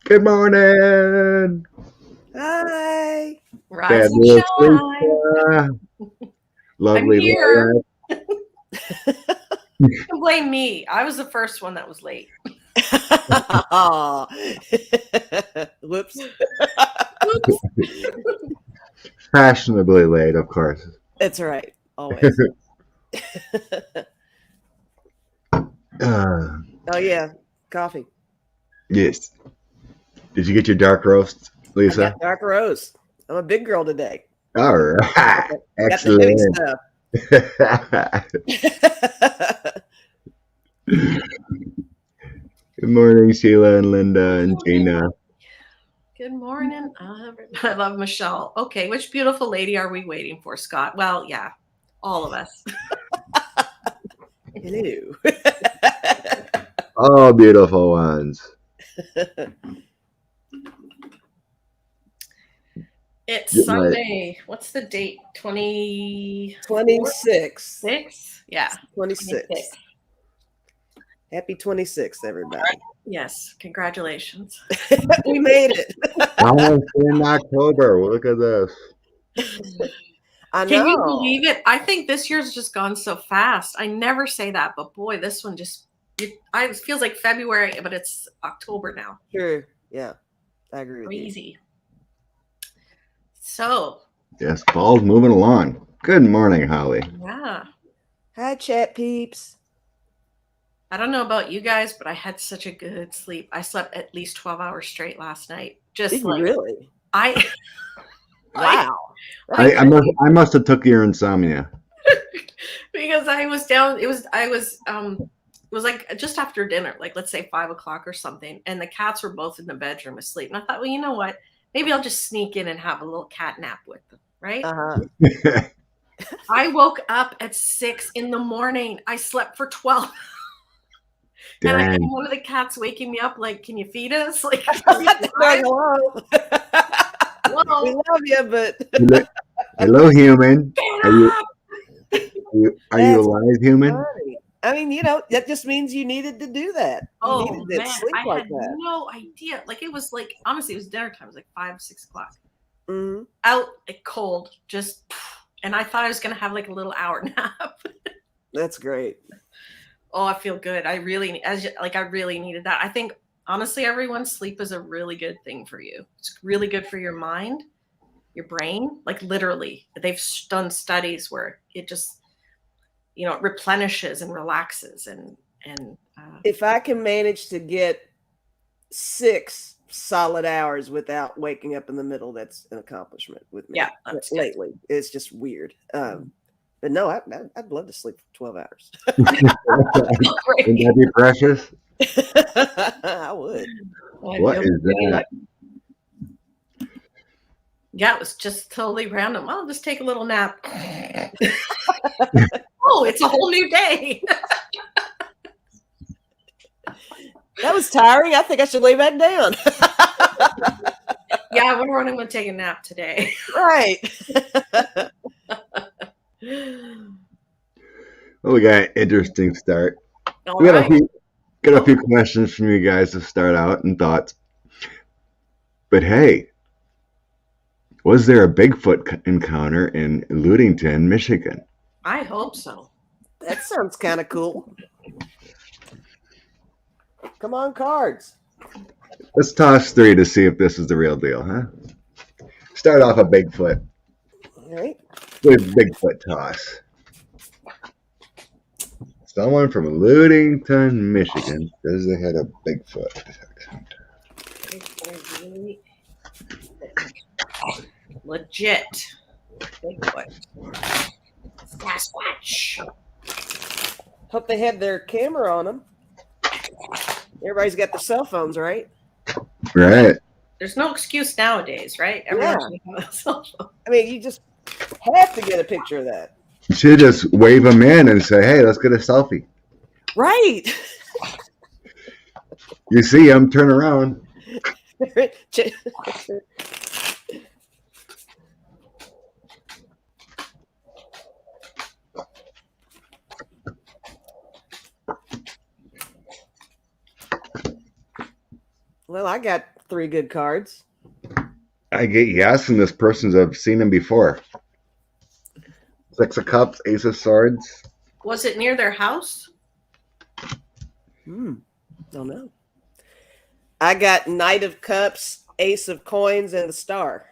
Good morning. Hi. Rise and Fabulous shine. Lisa. I'm Lovely here. Laura. Don't blame me. I was the first one that was late. Aw. Whoops. Oops. Fashionably late, of course. That's right. Always. Uh, Oh yeah. Coffee. yes. Did you get your dark roast, I Lisa? got dark roast. I'm a big girl today. All right. Got the heavy Excellent. stuff. Good morning, Sheila and Linda and Gina. Good morning. I love Michelle. Okay, which beautiful lady are we waiting for, Scott? Well, yeah, all of us. Hello. All beautiful ones. It's Get my Sunday. What's the date? 26? 26. Yeah, 26. 26. Happy 26th, everybody. Yes, congratulations. We made it. almost in October. Look at this. I Can you know. believe it? I think this year's just gone so fast. I never say that, but boy, this one just it feels like February, but it's October now. Sure. Yeah. I agree with you. Crazy. So, Yes, ball's moving along. Good morning, Holly. yeah. Hi, chat peeps. I don't know about you guys, but I had such a good sleep. I slept at least 12 hours straight last night. Just Did you like really? I Wow. I must have took your insomnia. because I was down. It was like just after dinner, like let's say 5 o'clock or something, and the cats were both in the bedroom asleep. And I thought, well, you know what? Maybe I'll just sneak in and have a little cat nap with them, right? Uh-huh. I woke up at 6 in the morning. I slept for 12. And I had Dang. one of the cats waking me up, like, "Can you feed us?" Like, Hello. We whoa, love you, but Hello, human. get Are you up! are you That's alive, human? funny. I mean, that just means you needed to do that. You Oh needed to man, sleep I like had that. no idea. Like it was like honestly, it was dinner time. It was like 5, 6 o'clock. Hmm. Out like cold, just and I thought I was gonna have like a little hour nap. That's great. Oh, I feel good. I really I really needed that. I think honestly, everyone sleep is a really good thing for you. It's really good for your mind, your brain. Like literally, they've done studies where it just it replenishes and relaxes and If I can manage to get 6 solid hours without waking up in the middle, that's an accomplishment with me. yeah, that's good. Lately, it's just weird. But no, I'd love to sleep for 12 hours. Wouldn't that be precious? I would. What is that? Yeah, it was just totally random. I'll just take a little nap. Oh, it's a whole new day. That was tiring. I think I should lay back down. Yeah, I wonder when I'm going to take a nap today. Right. Well, we got an interesting start. All We got right. a few questions from you guys to start out and thoughts. But hey, was there a Bigfoot encounter in Ludington, Michigan? I hope so. That sounds kind of cool. Come on, cards. Let's toss 3 to see if this is the real deal, huh? Start off a Bigfoot. All right. With Bigfoot toss. Someone from Ludington, Michigan says they had a Bigfoot. Legit. Bigfoot. Sasquatch. Hope they had their camera on them. Everybody's got their cell phones, right? Right. There's no excuse nowadays, right? Everyone should have a cell phone. I mean, you just have to get a picture of that. You should just wave them in and say, hey, let's get a selfie. Right. You see them, turn around. Well, I got 3 good cards. I get yes, and this person's I've seen him before. 6 of Cups, Ace of Swords. Was it near their house? Don't know. I got Knight of Cups, Ace of Coins, and the Star.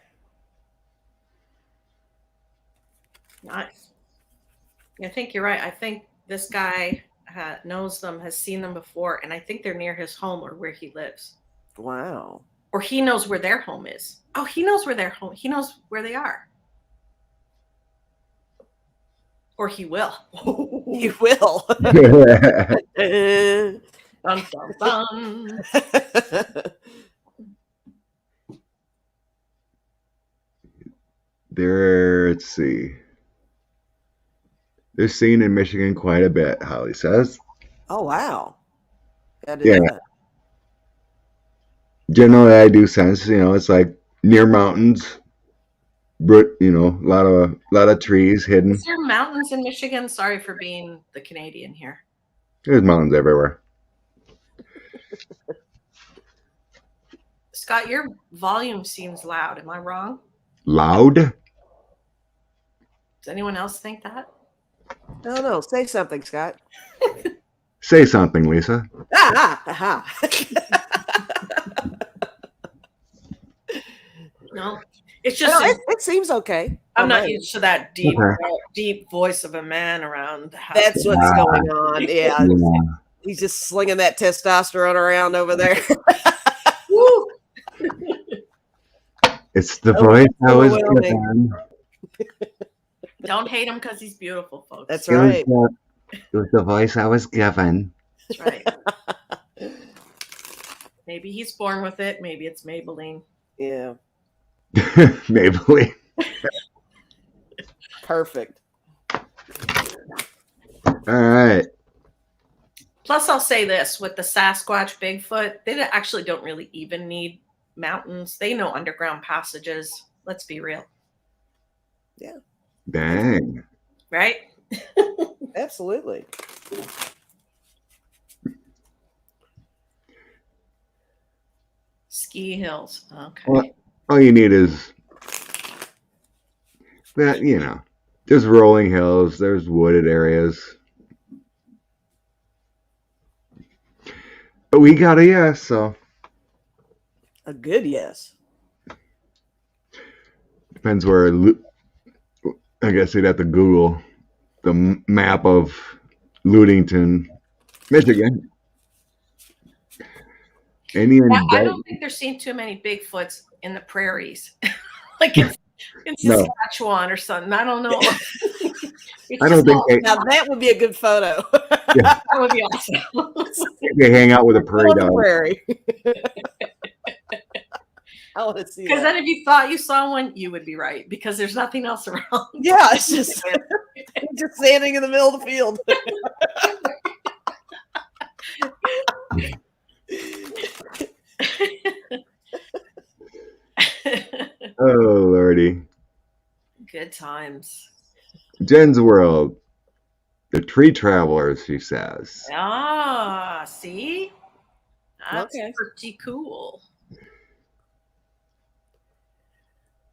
Nice. I think you're right. I think this guy knows them, has seen them before, and I think they're near his home or where he lives. Wow. Or he knows where their home is. Oh, he knows where their home. He knows where they are. Or he will. You will. Dun, dun, dun. Let's see. They're seen in Michigan quite a bit, Holly says. Oh, wow. Yeah. Generally, I do sense, it's like near mountains, a lot of trees hidden. Is there mountains in Michigan? Sorry for being the Canadian here. There's mountains everywhere. Scott, your volume seems loud. Am I wrong? Loud? Does anyone else think that? No. Say something, Scott. Say something, Lisa. No, it's just it seems okay. I'm not used to that deep voice of a man around the house. That's what's going on. Yeah. He's just slinging that testosterone around over there. Woo. It's the voice I was given. Don't hate him because he's beautiful, folks. That's right. It was the voice I was given. That's right. Maybe he's born with it. Maybe it's Maybelline. Yeah. Maybelline. Perfect. All right. Plus, I'll say this with the Sasquatch, Bigfoot, they actually don't really even need mountains. They know underground passages. Let's be real. Yeah. Dang. Right? Absolutely. Ski hills. Okay. Well, all you need is that, there's rolling hills, there's wooded areas. But we got a yes, so. A good yes. Depends where, I guess you'd have to Google the map of Ludington, Michigan. I don't think they're seeing too many Bigfoots in the prairies. Like in Saskatchewan or something. I don't know. I don't think now that would be a good photo. Yeah. That would be awesome. They hang out with a prairie dog. Prairie. I want to see that. Because then if you thought you saw one, you would be right because there's nothing else around. Yeah, it's just standing in the middle of the field. Oh, Lordy. Good times. Jen's World. The Tree Travelers, she says. Ah, see? That's Okay. pretty cool.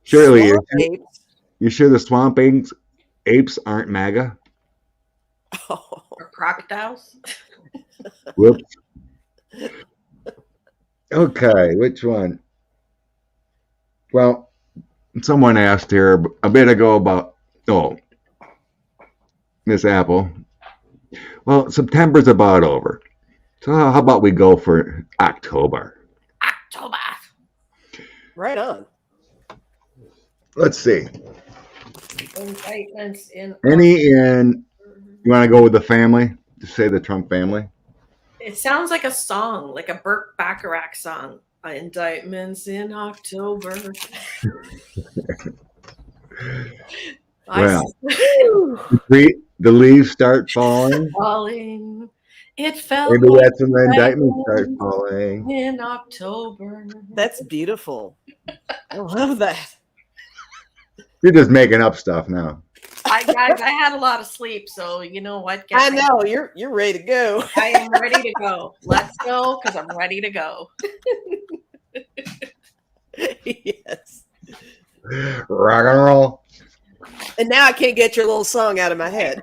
Shirley, Swamp you sure the swamp apes aren't MAGA? Oh. Or crocodiles? Whoops. Okay, which one? Well, someone asked here a bit ago about, Miss Apple. Well, September's about over. So how about we go for October? October. Right on. Let's see. Indictments in. You want to go with the family? Just say the Trump family? It sounds like a song, like a Burt Bacharach song. Indictments in October. Well, the leaves start falling. Falling. It fell. Maybe that's when the indictments start falling. In October. That's beautiful. I love that. You're just making up stuff now. Guys, I had a lot of sleep, so you know what? I know you're ready to go. I am ready to go. Let's go because I'm ready to go. Yes. Rock and roll. And now I can't get your little song out of my head.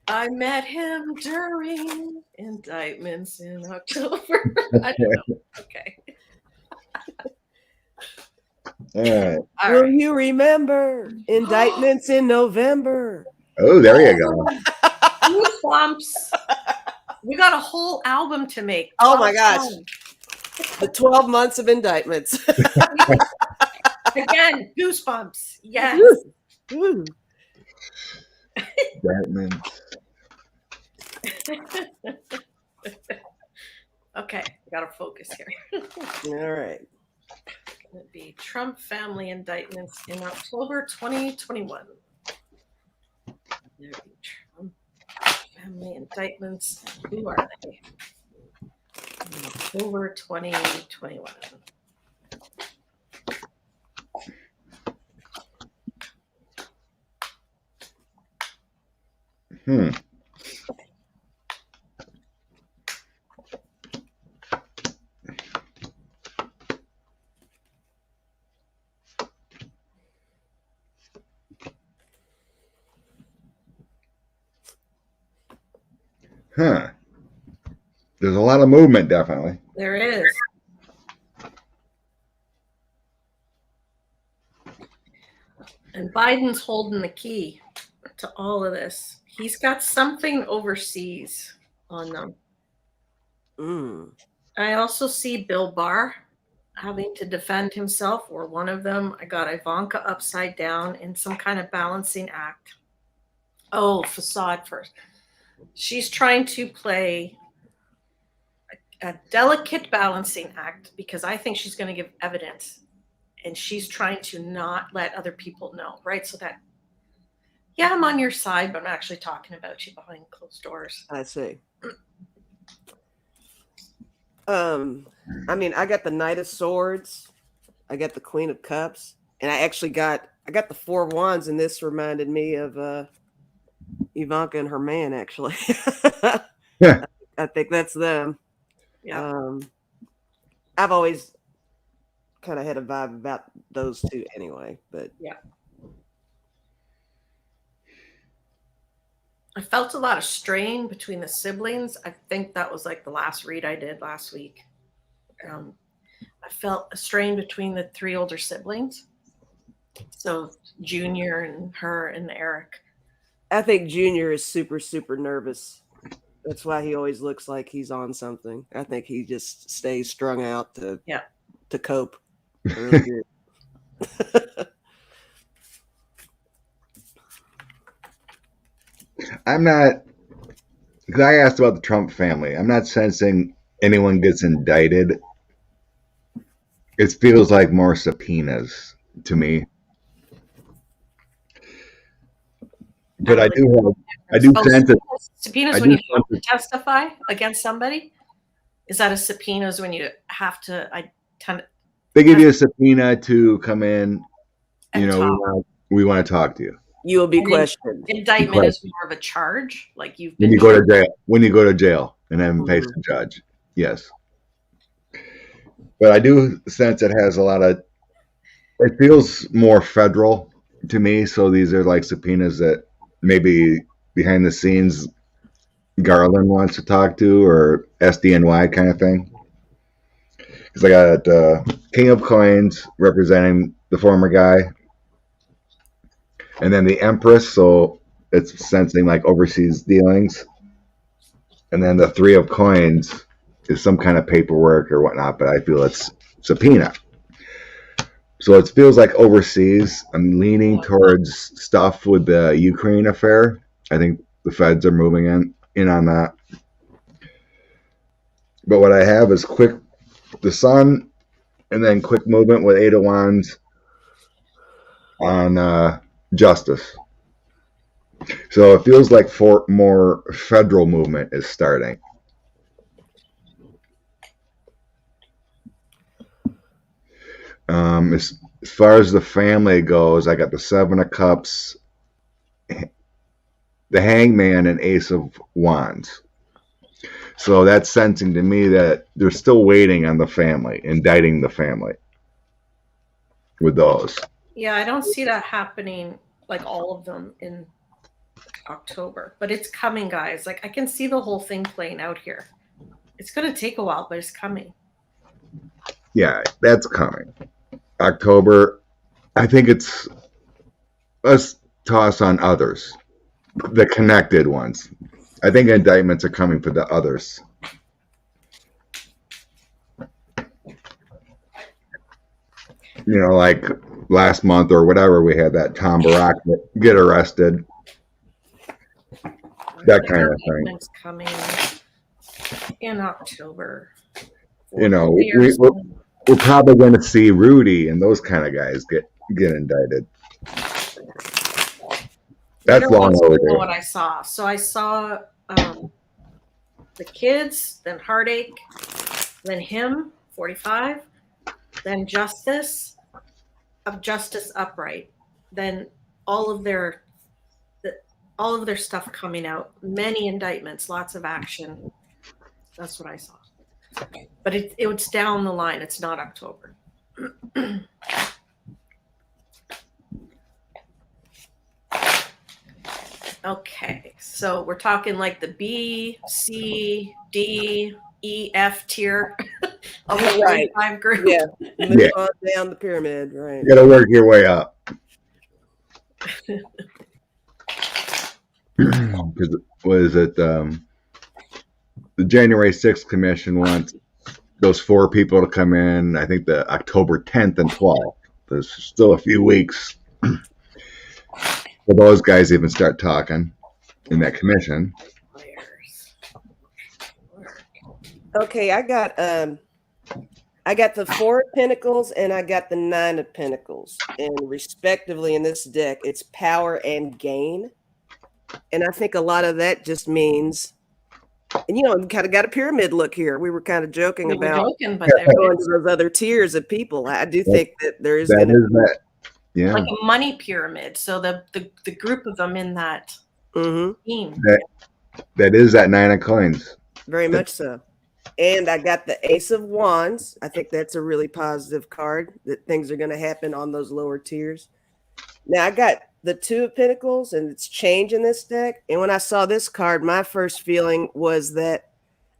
I met him during indictments in October. I don't know. Okay. All right. All Will right. you remember indictments in November? Oh, there you go. Goosebumps. We got a whole album to make. Oh my 12 gosh. songs. The 12 months of indictments. Again, goosebumps. Yes. Woo. Batman. Okay, we gotta focus here. All right. Gonna be Trump family indictments in October 2021. There be Trump family indictments. Who are they? In October 2021. Huh. There's a lot of movement, definitely. There is. And Biden's holding the key to all of this. He's got something overseas on them. Mm. I also see Bill Barr having to defend himself, or one of them. I got Ivanka upside down in some kind of balancing act. Oh, facade first. She's trying to play a delicate balancing act because I think she's going to give evidence, and she's trying to not let other people know, right? So that, yeah, I'm on your side, but I'm actually talking about you behind closed doors. I see. I mean, I got the Knight of Swords, I got the Queen of Cups, and I got the Four of Wands, and this reminded me of Ivanka and her man, actually. Yeah. I think that's them. Yeah. I've always kind of had a vibe about those two anyway, but Yeah. I felt a lot of strain between the siblings. I think that was like the last read I did last week. I felt a strain between the three older siblings. So Junior and her and Eric. I think Junior is super, super nervous. That's why he always looks like he's on something. I think he just stays strung out to cope. Really good. I'm not, because I asked about the Trump family. I'm not sensing anyone gets indicted. It feels like more subpoenas to me. But I do sense it. Subpoenas when you have to testify against somebody. Is that a subpoenas when you have to? They give you a subpoena to come in. You know, we want to talk to you. You will be questioned. Indictment is more of a charge, like you've been. When you go to jail, when you go to jail and then face the judge, yes. But I do sense it has a lot of. It feels more federal to me. So these are like subpoenas that maybe behind the scenes Garland wants to talk to, or SDNY kind of thing. Because I got King of Coins representing the former guy, and then the Empress, so it's sensing like overseas dealings, and then the Three of Coins is some kind of paperwork or whatnot, but I feel it's subpoena. So it feels like overseas. I'm leaning towards stuff with the Ukraine affair. I think the feds are moving in on that. But what I have is the Sun, and then quick movement with Eight of Wands on justice. So it feels like more federal movement is starting. As far as the family goes, I got the Seven of Cups, the Hangman, and Ace of Wands. So that's sensing to me that they're still waiting on the family, indicting the family with those. Yeah, I don't see that happening, like all of them in October, but it's coming, guys. Like I can see the whole thing playing out here. It's going to take a while, but it's coming. Yeah, that's coming. October, I think it's, let's toss on others, the connected ones. I think indictments are coming for the others. You know, like last month or whatever, we had that Tom Barak get arrested. That kind of thing. Indictments coming in October. You know, we're probably going to see Rudy and those kind of guys get indicted. That's long overdue. What I saw. So I saw the kids, then Heartache, then him, 45, then Justice Upright, then all of their stuff coming out, many indictments, lots of action. That's what I saw. But it's down the line. It's not October. Okay, so we're talking like the B, C, D, E, F tier of the Right. 45 group. Yeah. Move on down the pyramid, right? You got to work your way up. Because what is it? The January 6th commission wants those 4 people to come in. I think the October 10th and 12th. There's still a few weeks for those guys even start talking in that commission. Okay, I got the 4 of Pentacles and I got the 9 of Pentacles, and respectively in this deck, it's power and gain. And I think a lot of that just means, and you know, we kind of got a pyramid look here. We were kind of joking We were about joking, but there going it to is. those other tiers of people. I do think that there is That going to is that. Yeah. Like a money pyramid. So the group of them in that team. That is that 9 of coins. very much so. And I got the Ace of Wands. I think that's a really positive card, that things are going to happen on those lower tiers. Now I got the 2 of Pentacles, and it's change in this deck. And when I saw this card, my first feeling was that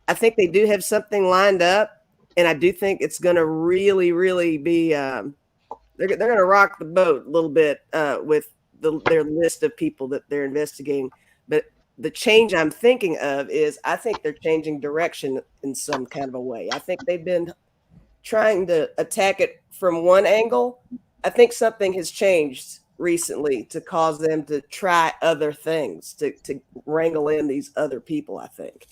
I think they do have something lined up, and I do think it's going to really, really be they're going to rock the boat a little bit with their list of people that they're investigating. But the change I'm thinking of is I think they're changing direction in some kind of a way. I think they've been trying to attack it from one angle. I think something has changed recently to cause them to try other things, to wrangle in these other people, I think.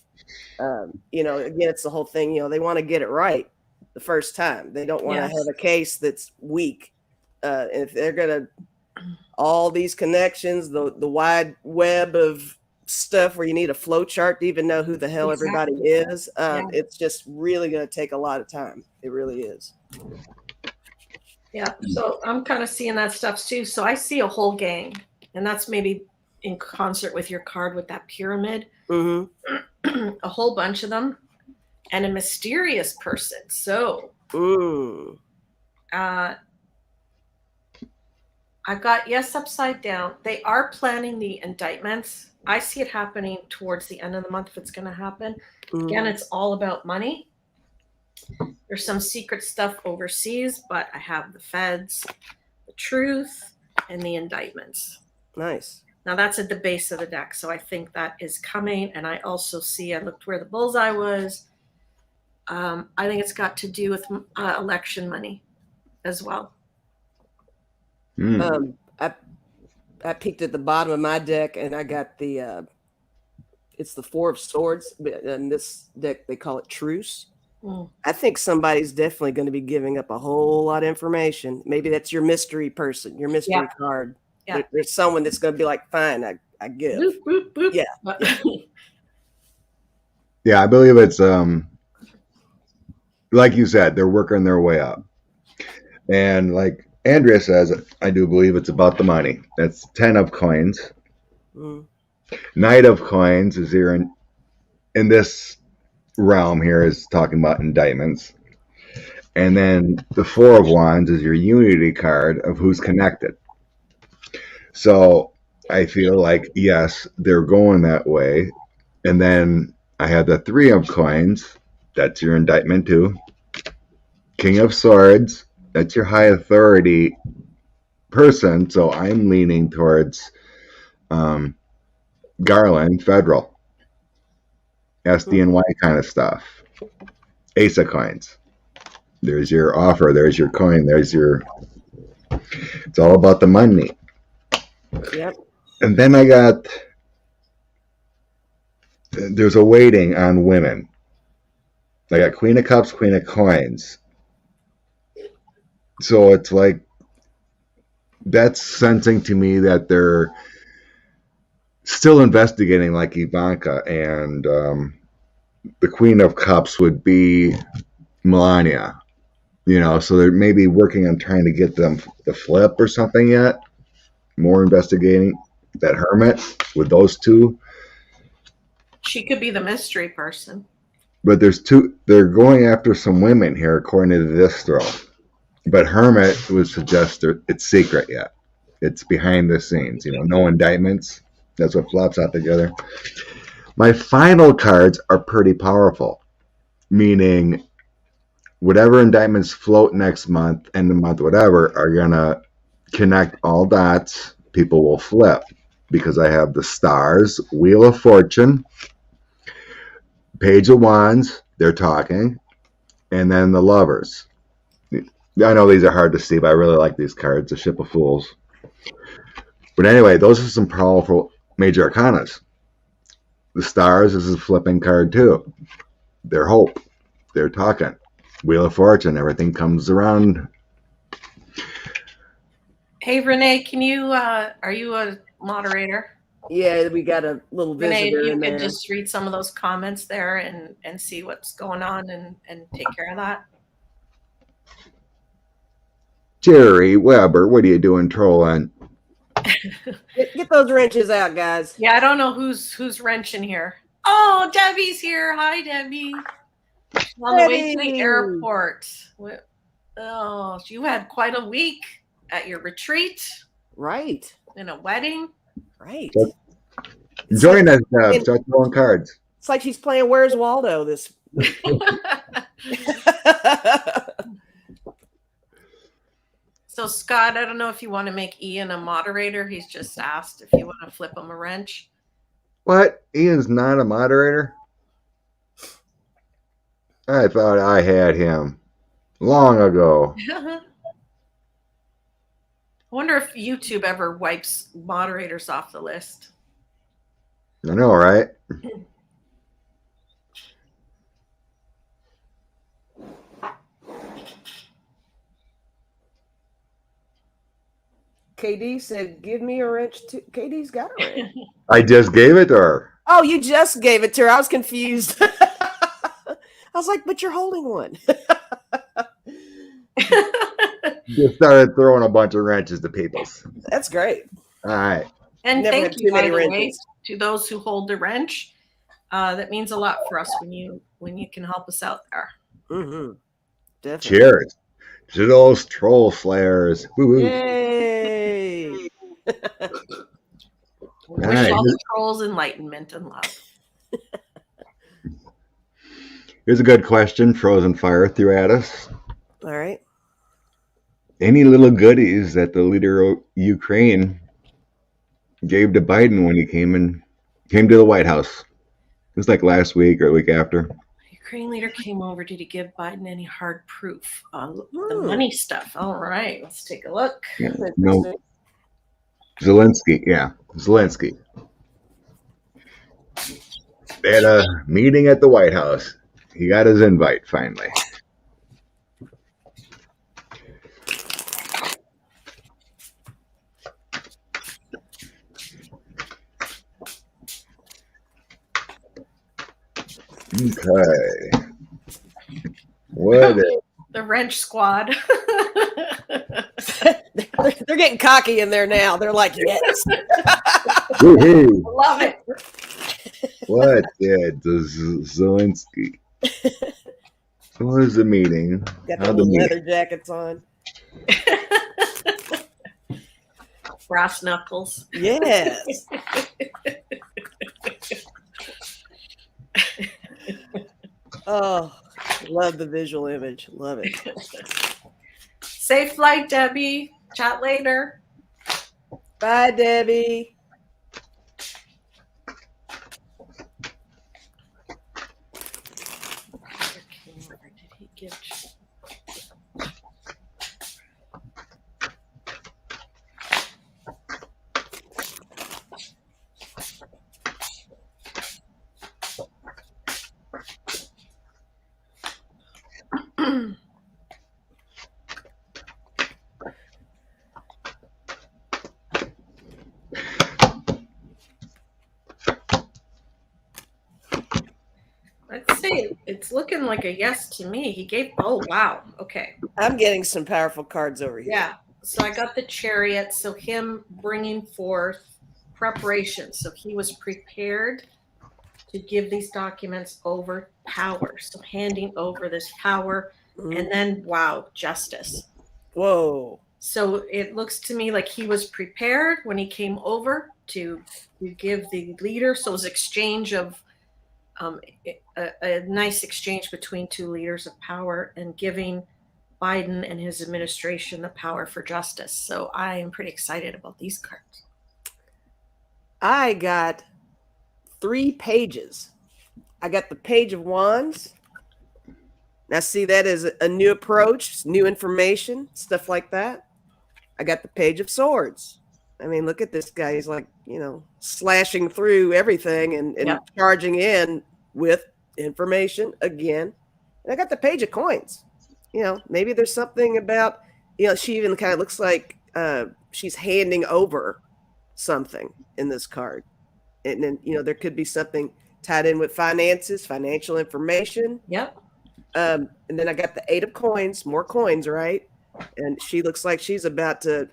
You know, again, it's the whole thing, you know, they want to get it right the first time. They don't want to have a case that's weak. And if they're going to, all these connections, the wide web of stuff where you need a flow chart to even know who the hell everybody is, it's just really going to take a lot of time. It really is. Yeah, so I'm kind of seeing that stuff too. So I see a whole gang, and that's maybe in concert with your card with that pyramid. Mm-hmm. A whole bunch of them, and a mysterious person. So I've got yes upside down. They are planning the indictments. I see it happening towards the end of the month if it's going to happen. Again, it's all about money. There's some secret stuff overseas, but I have the feds, the truth, and the indictments. Nice. Now that's at the base of the deck, so I think that is coming. And I also see, I looked where the bullseye was. I think it's got to do with election money as well. I peeked at the bottom of my deck, and I got the it's the 4 of Swords. In this deck, they call it Truce. I think somebody's definitely going to be giving up a whole lot of information. Maybe that's your mystery person, your mystery card. Yeah. There's someone that's going to be like, fine, I give. Boop, boop, boop. Yeah. Yeah, I believe it's like you said, they're working their way up. And like Andrea says, I do believe it's about the money. That's 10 of coins. Knight of coins is here in this realm here is talking about indictments. And then the Four of Wands is your unity card of who's connected. So I feel like, yes, they're going that way. And then I have the Three of Coins. That's your indictment too. King of Swords. That's your high authority person. So I'm leaning towards Garland, federal. SDNY kind of stuff. Ace of Coins. There's your offer. There's your coin. There's your... It's all about the money. Yep. And then I got... There's a waiting on women. I got Queen of Cups, Queen of Coins. So it's like... That's sensing to me that they're still investigating like Ivanka, and the Queen of Cups would be Melania, so they're maybe working on trying to get them to flip or something yet. More investigating that Hermit with those two. She could be the mystery person. But there's two, they're going after some women here according to this throw. But Hermit would suggest it's secret yet. It's behind the scenes, no indictments. That's what flops out together. My final cards are pretty powerful, meaning whatever indictments float next month, end of month, whatever, are going to connect all dots. People will flip because I have the Stars, Wheel of Fortune, Page of Wands, they're talking, and then the Lovers. I know these are hard to see, but I really like these cards, the Ship of Fools. But anyway, those are some powerful major arcanas. The Stars is a flipping card too. They're hope. They're talking. Wheel of Fortune, everything comes around. Hey, Renee, can you, are you a moderator? Yeah, we got a little Renee, visitor if you in could there. just read some of those comments there and see what's going on and take care of that. Jerry Weber, what are you doing trolling? Get those wrenches out, guys. Yeah, I don't know who's wrenching here. Oh, Debbie's here. Hi, Debbie. She's on the way to the Debbie. airport. Oh, you had quite a week at your retreat Right. and a wedding. Right. Join us, start throwing cards. It's like she's playing Where's Waldo this. So, Scott, I don't know if you want to make Ian a moderator. He's just asked if you want to flip him a wrench. What? Ian's not a moderator? I thought I had him long ago. I wonder if YouTube ever wipes moderators off the list. I know, right? KD said, give me a wrench too. KD's got a wrench. I just gave it to her. Oh, you just gave it to her. I was confused. I was like, but you're holding one. Just started throwing a bunch of wrenches to people. That's great. All right. And Never thank had you, too by many the way, wrenches. to those who hold the wrench. That means a lot for us when you can help us out there. Mm-hmm. Definitely. Cheers to those troll slayers. Woo-woo. Yay. We All wish right. all the trolls enlightenment and love. Here's a good question. Frozen Fire threw at us. All right. Any little goodies that the leader of Ukraine gave to Biden when he came to the White House? It was like last week or the week after. Ukraine leader came over. Did he give Biden any hard proof on the money stuff? All right, let's take a look. Yeah. No, Zelensky. Yeah, Zelensky. They had a meeting at the White House. He got his invite finally. Okay. What is The wrench squad. They're getting cocky in there now. They're like, yes. woohoo? Love it. What did Zelensky What was the meeting? Got How the the little meeting? leather jackets on. Brass knuckles. Yes. Oh, love the visual image. Love it. Safe flight, Debbie. Chat later. Bye, Debbie. Did he give? Let's see. It's looking like a yes to me. He gave. Oh wow. Okay. I'm getting some powerful cards over here. Yeah. So I got the Chariot. So him bringing forth preparation. So he was prepared to give these documents over power. So handing over this power, and then wow, justice. Whoa. So it looks to me like he was prepared when he came over to give the leader. So it was exchange of a nice exchange between two leaders of power and giving Biden and his administration the power for justice. So I am pretty excited about these cards. I got 3 pages. I got the Page of Wands. Now, see, that is a new approach, new information, stuff like that. I got the Page of Swords. I mean, look at this guy. He's like, slashing through everything and Yep. charging in with information again. And I got the Page of Coins. Maybe there's something about, she even kind of looks like she's handing over something in this card. And then, there could be something tied in with finances, financial information. Yep. And then I got the 8 of Coins, more coins, right? And she looks like she's about to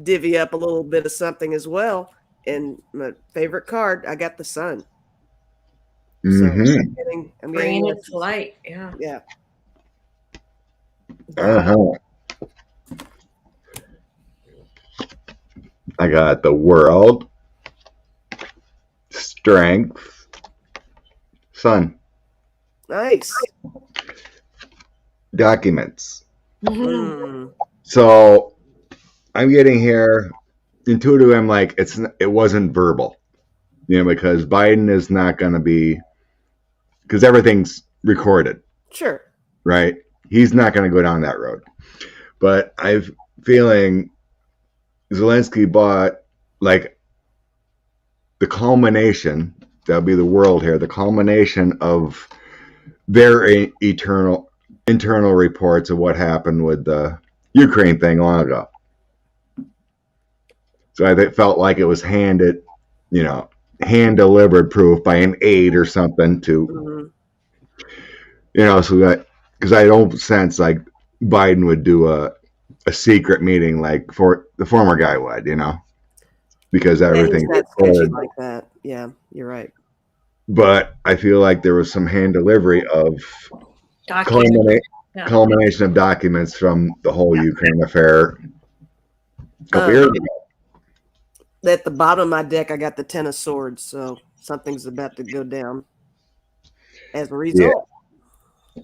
divvy up a little bit of something as well. And my favorite card, I got the Sun. So I'm Bringing getting it to light. Yeah. Yeah. I got the World, Strength, Sun. Nice. Documents. Mm. So I'm getting here intuitive. I'm like, it wasn't verbal, because Biden is not going to be, because everything's recorded, Sure. right? He's not going to go down that road. But I'm feeling Zelensky bought like the culmination, that'll be the world here, the culmination of their internal reports of what happened with the Ukraine thing long ago. So I felt like it was hand delivered proof by an aide or something to, so that, because I don't sense like Biden would do a secret meeting like for the former guy would, because everything's sketchy like that. Yeah, you're right. But I feel like there was some hand delivery of culmination of documents from the whole Ukraine affair a couple years ago. At the bottom of my deck, I got the 10 of Swords, so something's about to go down as a result. Yeah.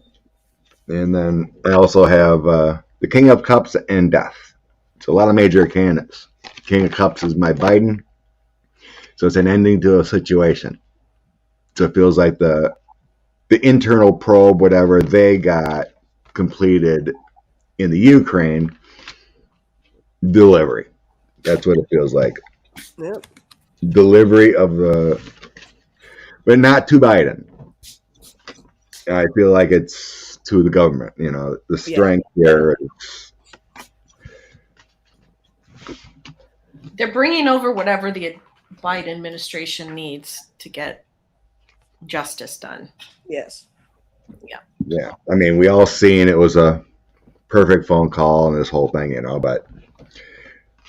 And then I also have the King of Cups and Death. It's a lot of major candidates. King of Cups is my Biden, so it's an ending to a situation. So it feels like the internal probe, whatever they got completed in the Ukraine, delivery. That's what it feels like. Yep. Delivery of but not to Biden. I feel like it's to the government. The strength here. They're bringing over whatever the Biden administration needs to get justice done. Yes. Yeah. Yeah. I mean, we all seen it was a perfect phone call and this whole thing, but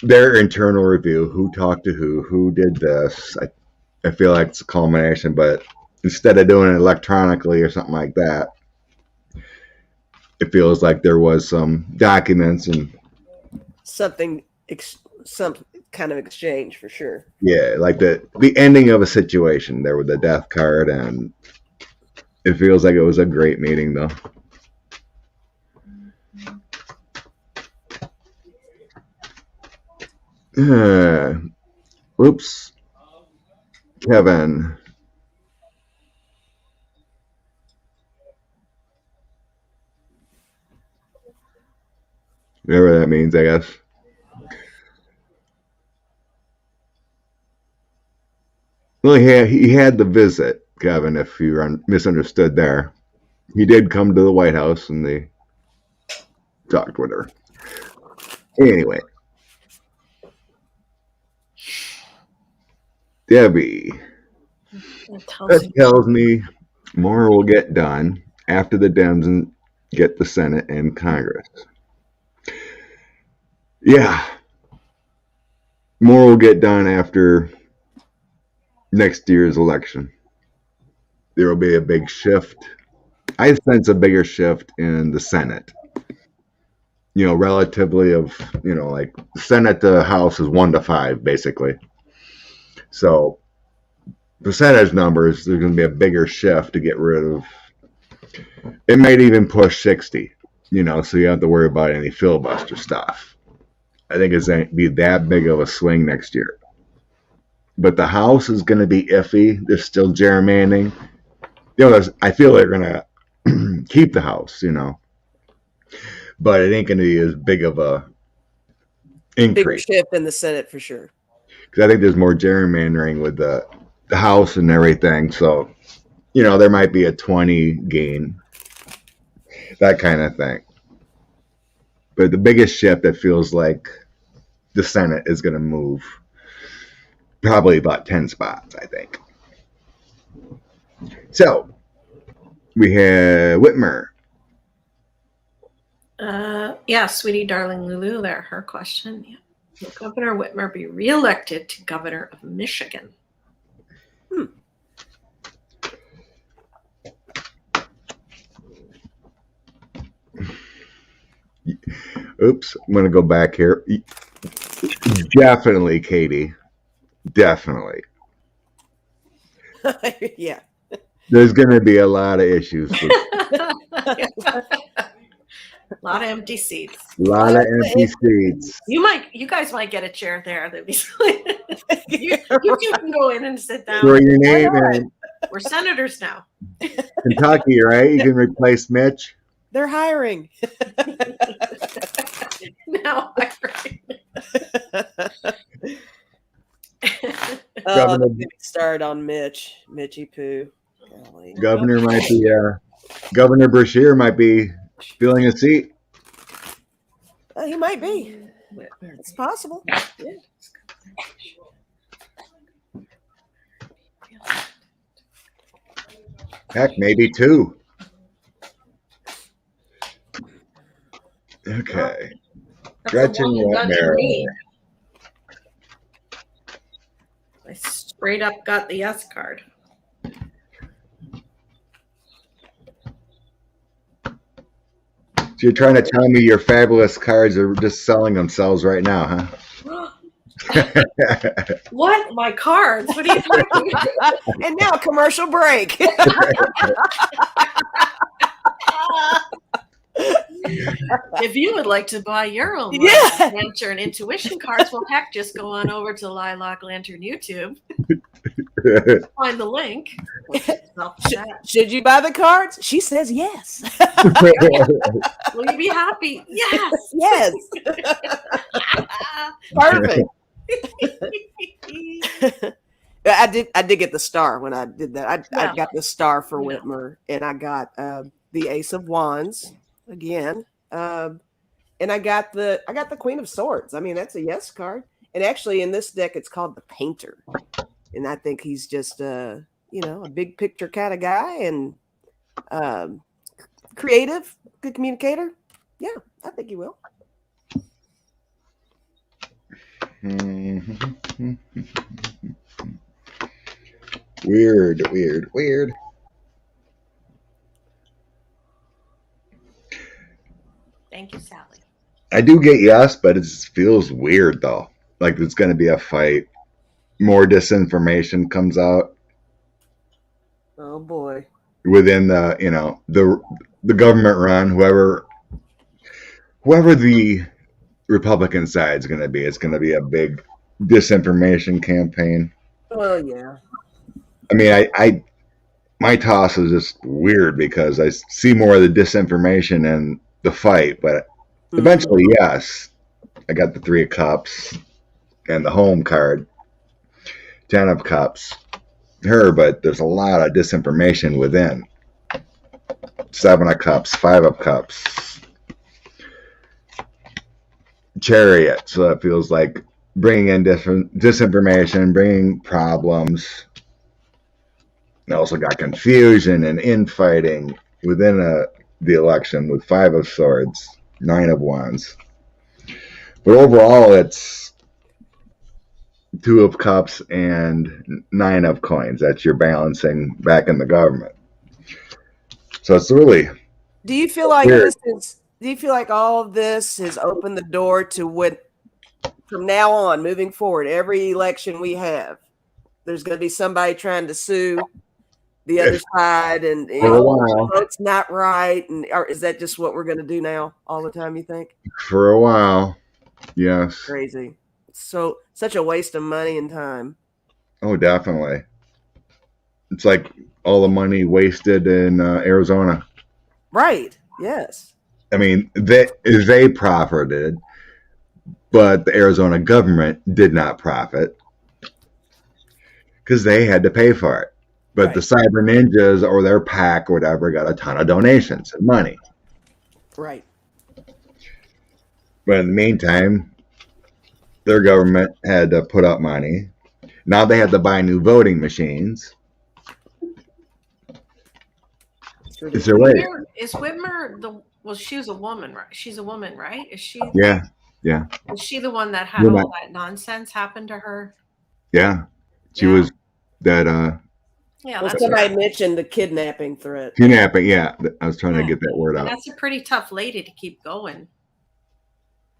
their internal review, who talked to who did this, I feel like it's a culmination, but instead of doing it electronically or something like that, it feels like there was some documents and Something, some kind of exchange for sure. yeah, like the ending of a situation there with the death card, and it feels like it was a great meeting though. Oops, Kevin. Whatever that means, I guess. Well, he had the visit, Kevin, if you misunderstood there. He did come to the White House and they talked with her. Anyway. Debbie. That tells me more will get done after the Dems get the Senate and Congress. Yeah. More will get done after next year's election. There will be a big shift. I sense a bigger shift in the Senate. You know, relatively of, you know, like the Senate to House is 1-5, basically. So percentage numbers, there's going to be a bigger shift to get rid of. It might even push 60, you know, so you don't have to worry about any filibuster stuff. I think it's going to be that big of a swing next year. But the House is going to be iffy. There's still gerrymandering. You know, I feel they're going to keep the House, you know. But it ain't going to be as big of a increase. Big shift in the Senate for sure. Because I think there's more gerrymandering with the House and everything. So, you know, there might be a 20 gain. That kind of thing. But the biggest shift, that feels like the Senate is going to move probably about 10 spots, I think. So, we have Whitmer. Yeah, sweetie, darling Lulu there. Her question. Yeah. Will Governor Whitmer be reelected to governor of Michigan? Oops, I'm going to go back here. Definitely, Katie. Definitely. Yeah. There's going to be a lot of issues. A lot of empty seats. A lot of empty seats. You guys might get a chair there. You two can go in and sit down. Throw your name in. We're senators now. Kentucky, right? You can replace Mitch. They're hiring. Now Let me start on Mitch. Mitchy Poo. Golly. Governor might be, Governor Brashear might be filling a seat. He might be. It's possible. Yeah. Heck, maybe 2. Okay. Gretchen Whitmer. I straight up got the yes card. So you're trying to tell me your fabulous cards are just selling themselves right now, huh? What? My cards? What are you talking about? And now commercial break. If you would like to buy your own Lantern Intuition cards, well, heck, just go on over to Lilac Lantern YouTube. Find the link. Should you buy the cards? She says yes. Will you be happy? Yes. Yes. Perfect. I did get the star when I did that. I got the star for Whitmer, and I got the Ace of Wands again, and I got the Queen of Swords. I mean, that's a yes card. And actually, in this deck, it's called the Painter, and I think he's just a big picture kind of guy and creative, good communicator. Yeah, I think he will. Weird, weird, weird. Thank you, Sally. I do get yes, but it feels weird though. Like there's going to be a fight. More disinformation comes out Oh boy. within the government run. Whoever the Republican side is going to be, it's going to be a big disinformation campaign. Well, yeah. I mean, I my toss is just weird because I see more of the disinformation and the fight, but eventually, yes, I got the 3 of Cups and the home card, 10 of Cups, her, but there's a lot of disinformation within. 7 of Cups, 5 of Cups, Chariot. So it feels like bringing in disinformation, bringing problems. And also got confusion and infighting within the election with 5 of Swords, 9 of Wands. But overall, it's 2 of Cups and 9 of Coins. That's your balancing back in the government. So it's really. Do you feel like weird. do you feel like all of this has opened the door to what, from now on, moving forward, every election we have, there's going to be somebody trying to sue the other side, and For a while. it's not right, and or is that just what we're going to do now all the time? You think? For a while, yes. Crazy. So such a waste of money and time. Oh, definitely. It's like all the money wasted in Arizona. Right. Yes. I mean, they profited, but the Arizona government did not profit because they had to pay for it. But the Cyber Ninjas or their PAC or whatever got a ton of donations and money. Right. But in the meantime, their government had to put up money. Now they had to buy new voting machines. Is there way? Is Whitmer she was a woman, right? She's a woman, right? Is she? Yeah. Is she the one that had all that nonsense happen to her? Yeah. She was that yeah, Well, that's somebody mentioned the kidnapping threat. kidnapping. Yeah, I was trying to get that word out. That's a pretty tough lady to keep going.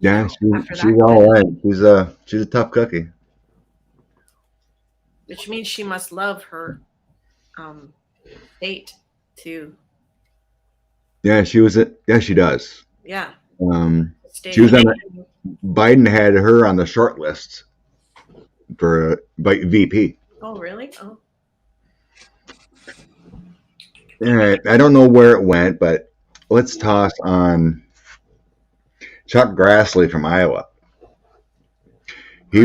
Yeah, after she's that all right. She's a tough cookie. Which means she must love her date too. Yeah, she was it. Yeah, she does. Yeah. She was on. Biden had her on the short list for VP. Oh, really? Oh. All right. I don't know where it went, but let's toss on Chuck Grassley from Iowa. He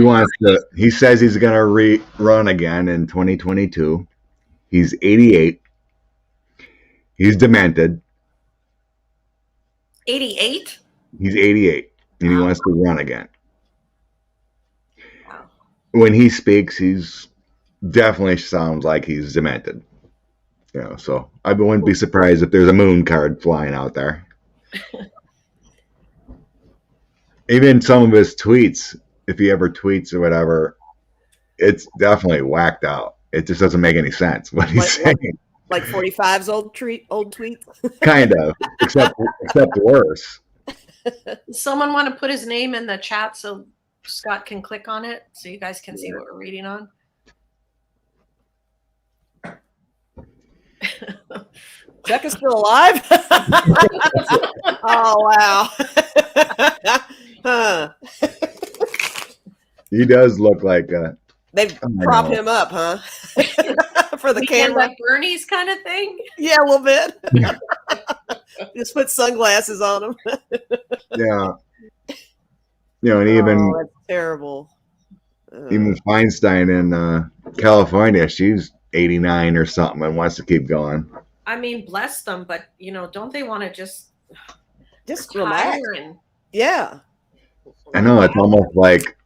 says he's going to run again in 2022. He's 88. He's demented. 88? He's 88, and he wants to run again. Wow. When he speaks, he's definitely sounds like he's demented. So I wouldn't be surprised if there's a moon card flying out there. Even some of his tweets, if he ever tweets or whatever, it's definitely whacked out. It just doesn't make any sense what he's saying. Like 45's old tweets? Kind of, except worse. Does someone want to put his name in the chat so Scott can click on it so you guys can see what we're reading on? Chuck is still alive? Oh, wow. Huh. He does look like They've propped him up, huh? For the camera. Like Bernie's kind of thing? Yeah, a little bit. Just put sunglasses on him. Yeah. And even that's terrible. Even Feinstein in California, she's 89 or something and wants to keep going. I mean, bless them, but don't they want to just relax? Yeah. I know, it's almost like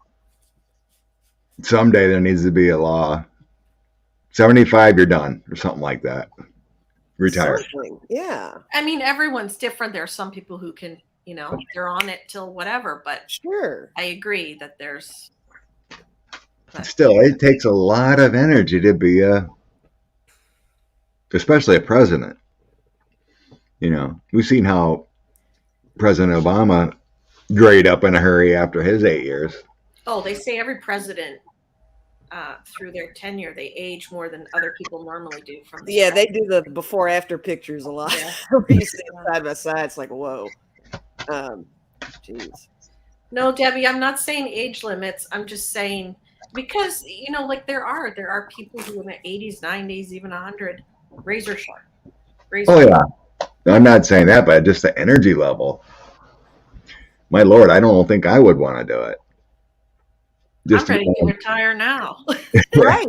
someday there needs to be a law. 75, you're done, or something like that. Retire. Something. Yeah. I mean, everyone's different. There are some people who can, they're on it till whatever, but sure. I agree that there's. Still, it takes a lot of energy to be a especially a president. You know, we've seen how President Obama grayed up in a hurry after his 8 years. Oh, they say every president through their tenure they age more than other people normally do. From the Yeah, start. they do the before after pictures a lot. Yeah. Where you see it side by side, it's like whoa. Jeez. No, Debbie, I'm not saying age limits. I'm just saying because you know, like there are people who in their 80s, 90s, even 100, razor sharp. Oh yeah, I'm not saying that, but just the energy level. My Lord, I don't think I would want to do it. I'm ready to retire now. Right.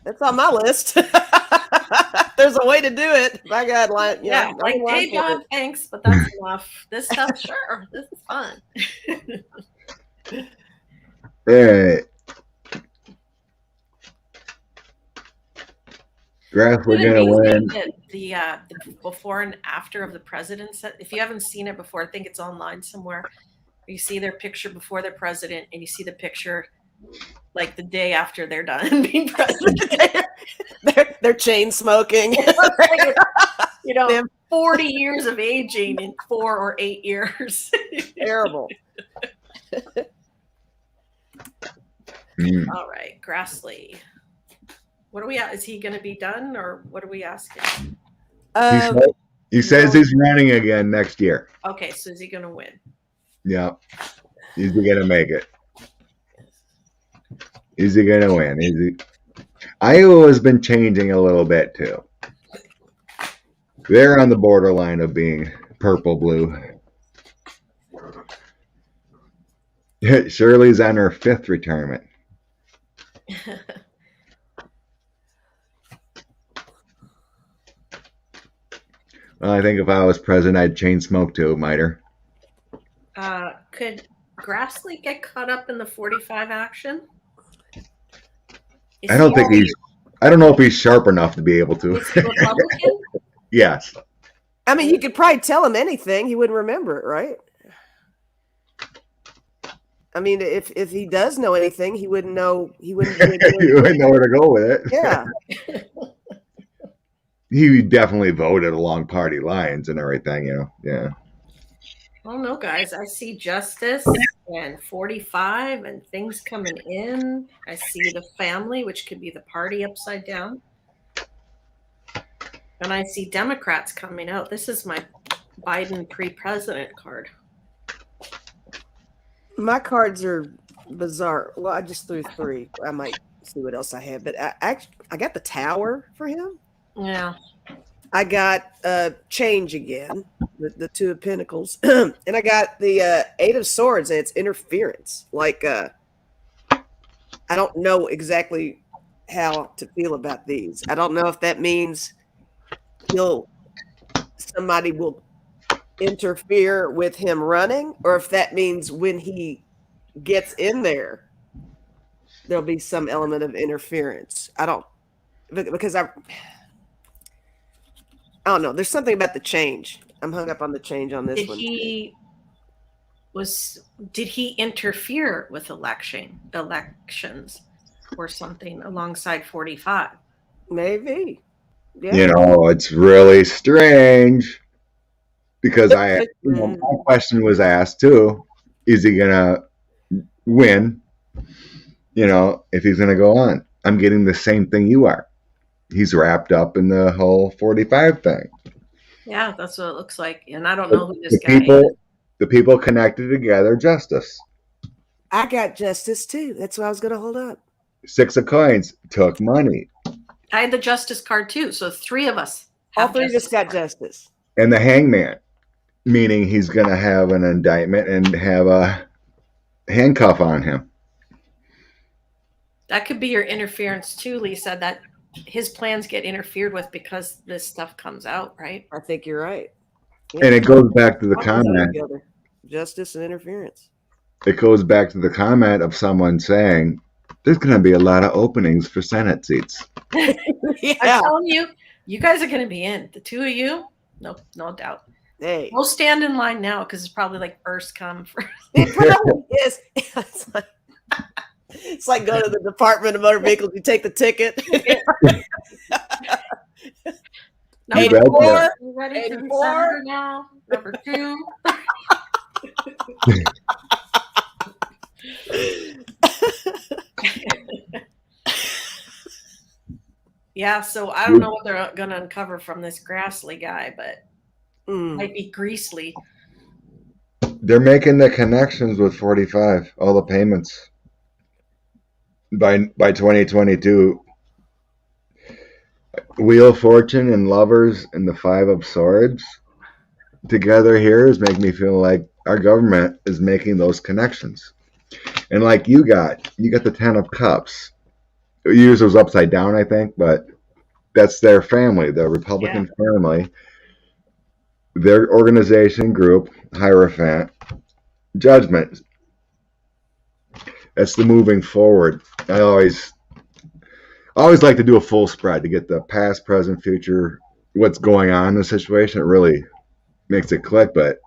That's on my list. There's a way to do it. My God, like Yeah, like day job, thanks, but that's enough. This stuff, sure, this is fun. Hey, Grass, we're gonna win. The before and after of the presidents. If you haven't seen it before, I think it's online somewhere. You see their picture before they're president, and you see the picture like the day after they're done being president. they're chain smoking. You know, 40 years of aging in 4 or 8 years. Terrible. All right, Grassley. What are we at? Is he going to be done, or what are we asking? He says he's running again next year. Okay, so is he going to win? Yeah. Is he going to make it? Is he going to win? Iowa has been changing a little bit, too. They're on the borderline of being purple-blue. Shirley's on her 5th retirement. Well, I think if I was president, I'd chain smoke too, Miter. Could Grassley get caught up in the 45 action? I don't know if he's sharp enough to be able to. Is he Republican? Yes. I mean, you could probably tell him anything; he wouldn't remember it, right? I mean, if he does know anything, he wouldn't know. He wouldn't. You wouldn't know where to go with it. Yeah. He definitely voted along party lines and everything, you know. Yeah. I don't know, guys. I see justice and 45 and things coming in. I see the family, which could be the party upside down. And I see Democrats coming out. This is my Biden pre-president card. My cards are bizarre. Well, I just threw 3. I might see what else I have, but I got the Tower for him. Yeah. I got change again, the 2 of Pentacles, and I got the 8 of Swords. And it's interference. Like I don't know exactly how to feel about these. I don't know if that means somebody will interfere with him running, or if that means when he gets in there, there'll be some element of interference. I don't know. There's something about the change. I'm hung up on the change on this one. Did he interfere with elections or something alongside 45? Maybe. Yeah. You know, it's really strange because my question was asked too, is he going to win? You know, if he's going to go on. I'm getting the same thing you are. He's wrapped up in the whole 45 thing. Yeah, that's what it looks like. And I don't know who this guy is. The people connected together, justice. I got justice too. That's what I was going to hold up. 6 of coins, took money. I had the justice card too. So 3 of us. All 3 just got justice. And the hangman, meaning he's going to have an indictment and have a handcuff on him. That could be your interference too, Lisa, that his plans get interfered with because this stuff comes out, right? I think you're right. Yeah. And it goes back to the comment. Justice and interference. It goes back to the comment of someone saying, there's going to be a lot of openings for Senate seats. Yeah. I'm telling you, you guys are going to be in. The 2 of you, no doubt. Hey. We'll stand in line now because it's probably like first come, first. It probably is. It's like going to the Department of Motor Vehicles. You take the ticket. Number bet 4, that. you ready for the 84? senator now? Number 2. Yeah, so I don't know what they're going to uncover from this Grassley guy, but might be Greasely. They're making the connections with 45, all the payments by 2022. Wheel of Fortune and Lovers and the 5 of Swords together here is making me feel like our government is making those connections. And like you got the 10 of Cups. Yours was upside down, I think, but that's their family, the Republican family, their organization group, Hierophant, Judgment. That's the moving forward. I always like to do a full spread to get the past, present, future, what's going on in the situation. It really makes it click. But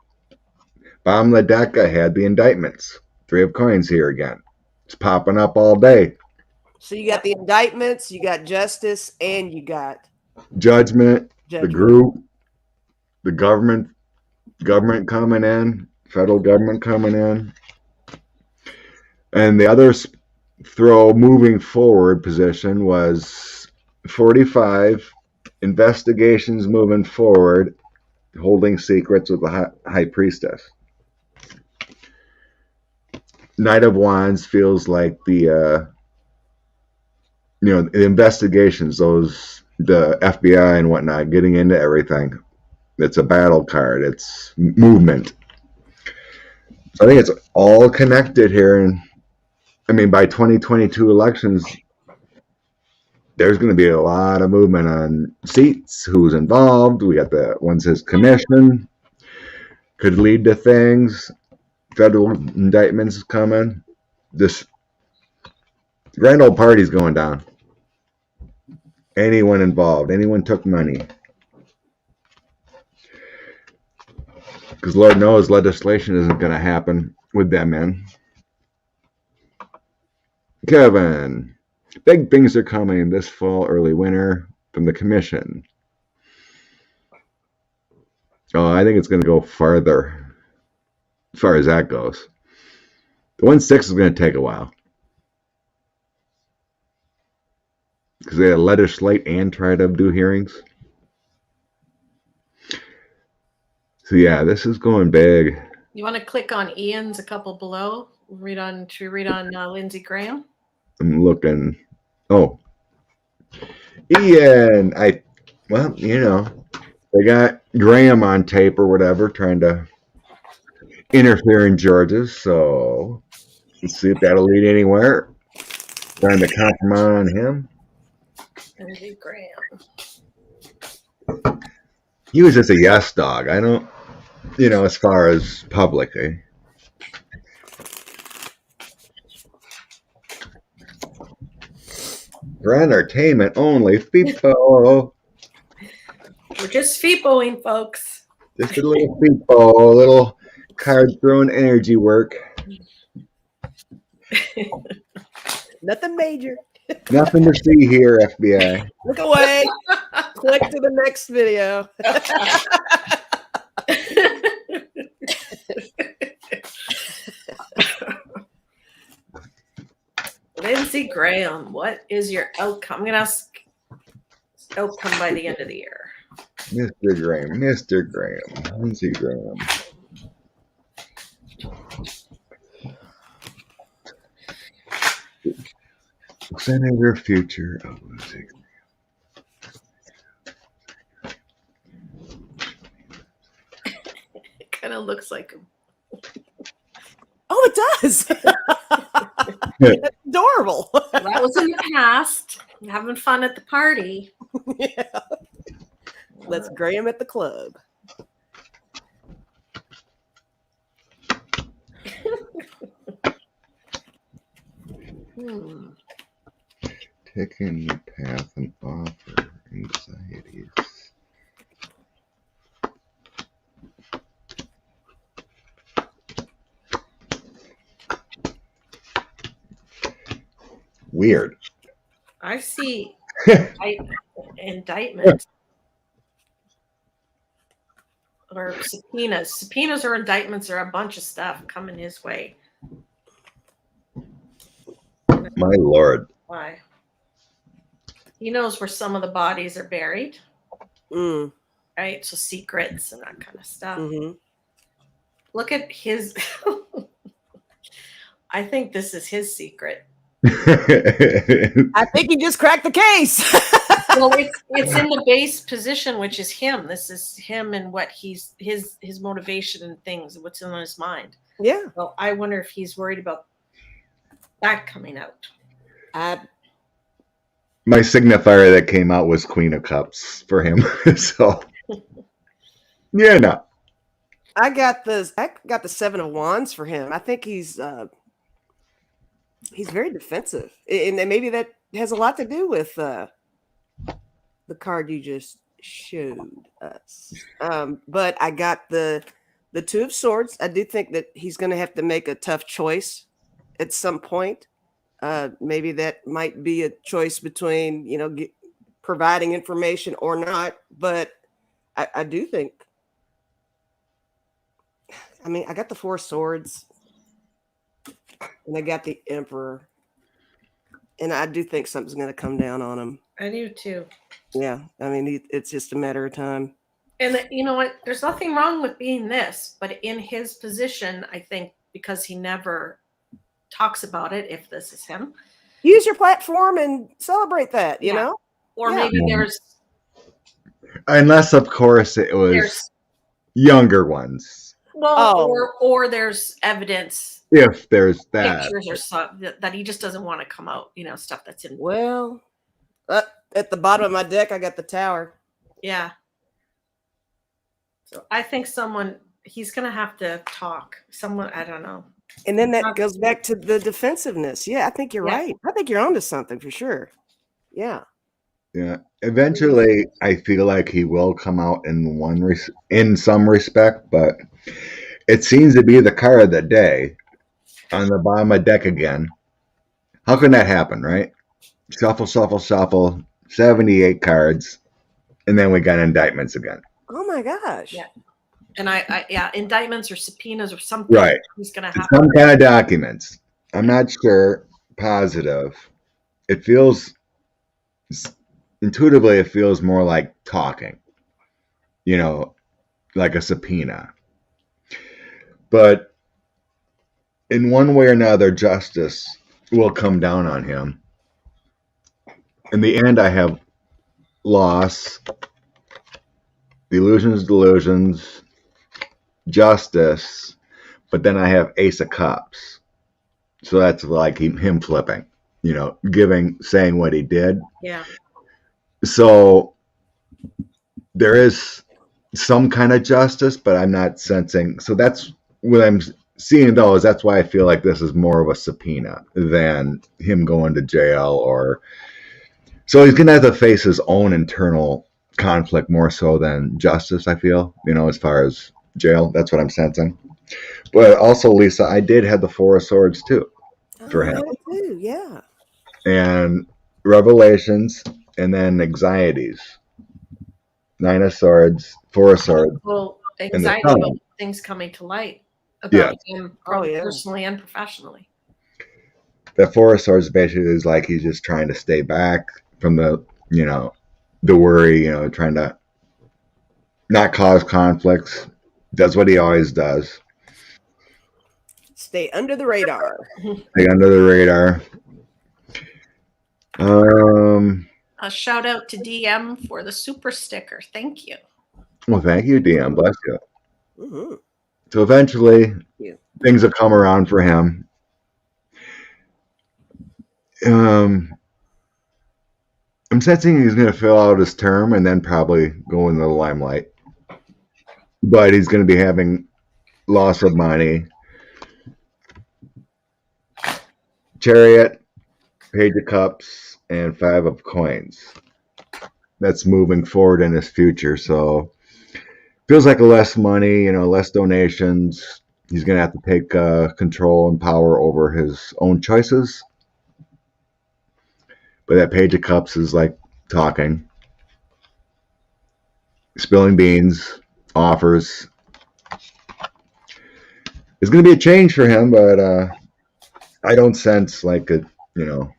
bottom of the deck, I had the indictments. 3 of Coins here again. It's popping up all day. So you got the indictments, you got justice, and you got Judgment, judgment. the group, the government coming in, federal government coming in. And the other throw moving forward position was 45, investigations moving forward, holding secrets with the high priestess. Knight of Wands feels like the investigations, the FBI and whatnot, getting into everything. It's a battle card. It's movement. So I think it's all connected here. And I mean, by 2022 elections, there's going to be a lot of movement on seats, who's involved. We got the one says commission, could lead to things. Federal indictments coming. This grand old party's going down. Anyone involved, anyone took money. Because Lord knows legislation isn't going to happen with them in. Kevin, big things are coming this fall, early winter from the commission. Oh, I think it's going to go farther as far as that goes. The 1/6 is going to take a while. Because they legislate and try to do hearings. So yeah, this is going big. You want to click on Ian's a couple below? Should we read on Lindsey Graham? I'm looking. Oh, Ian. They got Graham on tape or whatever, trying to interfere in Georgia. So let's see if that'll lead anywhere. Trying to compromise on him. Lindsey Graham. He was just a yes dog. I don't, as far as publicly. For entertainment only, FIPO. We're just FIPOing, folks. Just a little FIPO, a little card throwing energy work. Nothing major. Nothing to see here, FBI. Look away. Click to the next video. Lindsey Graham, what is your outcome? I'm going to ask outcome by the end of the year. Mr. Graham, Lindsey Graham. Senator future of Lindsey Graham. It kind of looks like him. Oh, it does. That's adorable. That was in the past. Having fun at the party. Yeah. Let's Graham at the club. Taking the path and offer anxieties. weird. I see indictments or subpoenas. Subpoenas or indictments are a bunch of stuff coming his way. My Lord. Why? He knows where some of the bodies are buried, Mm. right? So secrets and that kind of stuff. Hmm. Look at his. I think this is his secret. I think he just cracked the case. Well, it's in the base position, which is him. This is him and what his motivation and things, what's in his mind. Yeah. So I wonder if he's worried about that coming out. My signifier that came out was Queen of Cups for him. So yeah, no. I got the Seven of Wands for him. I think he's very defensive, and maybe that has a lot to do with the card you just showed us. But I got the Two of Swords. I do think that he's going to have to make a tough choice at some point. Maybe that might be a choice between providing information or not. But I do think. I mean, I got the Four of Swords, and I got the Emperor, and I do think something's going to come down on him. I do too. Yeah, I mean, it's just a matter of time. And you know what? There's nothing wrong with being this, but in his position, I think because he never talks about it, if this is him, Use your platform and celebrate that. You know, or Yeah. maybe there's Unless, of course, it was younger ones. or there's evidence, If there's that. pictures or something that he just doesn't want to come out. Stuff that's in. well, at the bottom of my deck, I got the Tower. Yeah. So I think he's going to have to talk. Someone, I don't know. And then that goes back to the defensive-ness. Yeah, I think you're Yeah. right. I think you're onto something for sure. Yeah. Yeah. Eventually, I feel like he will come out in some respect, but it seems to be the card of the day on the bottom of deck again. How can that happen, right? Shuffle, shuffle, shuffle, 78 cards, and then we got indictments again. Oh my gosh. Yeah. And indictments or subpoenas or something. Right. He's going to have Some kind of documents. I'm not sure, positive. It feels, intuitively, it feels more like talking, like a subpoena. But in one way or another, justice will come down on him. In the end, I have loss, illusions, delusions, justice, but then I have Ace of Cups. So that's like him flipping, saying what he did. Yeah. So there is some kind of justice, but I'm not sensing. So that's what I'm seeing, though, is that's why I feel like this is more of a subpoena than him going to jail so he's going to have to face his own internal conflict more so than justice, I feel, as far as jail. That's what I'm sensing. But also, Lisa, I did have the Four of Swords, too, for him. I do, yeah. And revelations, and then anxieties. Nine of Swords, Four of Swords. Well, the anxiety tunnel. about things coming to light about him personally and professionally. The Four of Swords basically is like he's just trying to stay back from the worry, trying to not cause conflicts. Does what he always does. Stay under the radar. Stay under the radar. A shout out to DM for the super sticker. Thank you. Well, thank you, DM. Bless you. Mm-hmm. So eventually, things will come around for him. I'm sensing he's going to fill out his term and then probably go into the limelight. But he's going to be having loss of money. Chariot, Page of Cups, and Five of Coins. That's moving forward in his future. So feels like less money, less donations. He's going to have to take control and power over his own choices. but that Page of Cups is like talking, spilling beans, offers. It's going to be a change for him, but I don't sense like a, you know,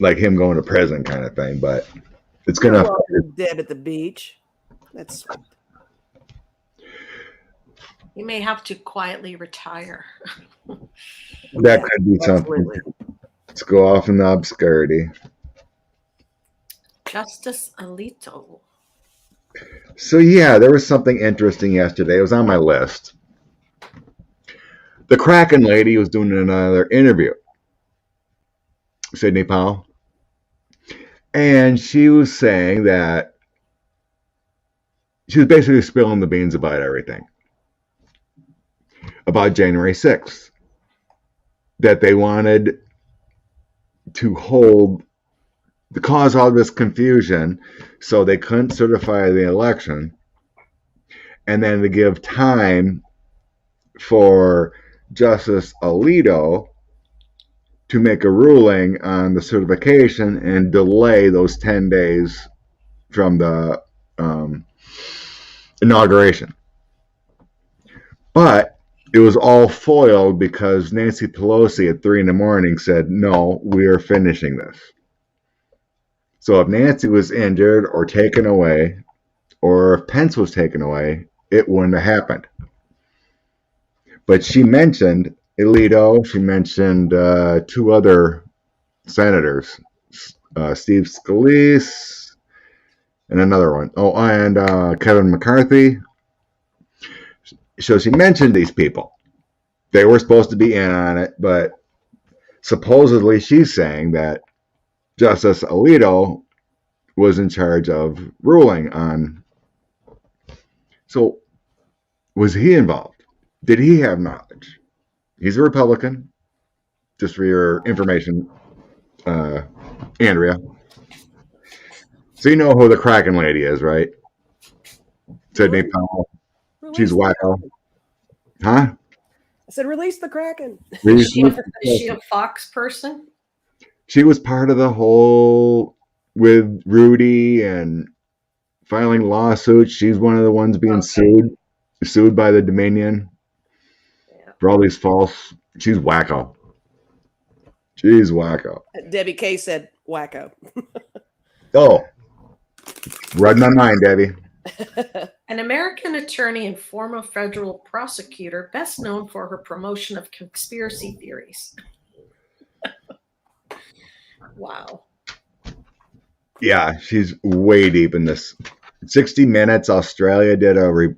like him going to prison kind of thing. But it's going to. Deb at the beach. That's sweet. You may have to quietly retire. That could be something. Let's go off in the obscurity. Justice Alito. So yeah, there was something interesting yesterday. It was on my list. The Kraken lady was doing another interview, Sidney Powell, and she was saying that she was basically spilling the beans about everything, about January 6th, that they wanted to cause all this confusion so they couldn't certify the election, and then to give time for Justice Alito to make a ruling on the certification and delay those 10 days from the inauguration. But it was all foiled because Nancy Pelosi at 3 a.m. said, no, we are finishing this. So if Nancy was injured or taken away, or if Pence was taken away, it wouldn't have happened. But she mentioned Alito. She mentioned 2 other senators, Steve Scalise and another one. Oh, and Kevin McCarthy. So she mentioned these people. They were supposed to be in on it, but supposedly she's saying that Justice Alito was in charge of ruling on. So was he involved? Did he have knowledge? He's a Republican, just for your information, Andrea. So you know who the Kraken lady is, right? Sidney Powell. She's wacko. Huh? I said, release the Kraken. Is she a Fox person? She was part of the whole with Rudy and filing lawsuits. She's one of the ones being sued by the Dominion for all these false. She's wacko. She's wacko. Debbie K said wacko. Oh, read my mind, Debbie. An American attorney and former federal prosecutor, best known for her promotion of conspiracy theories. Wow. Yeah, she's way deep in this. 60 Minutes, Australia did a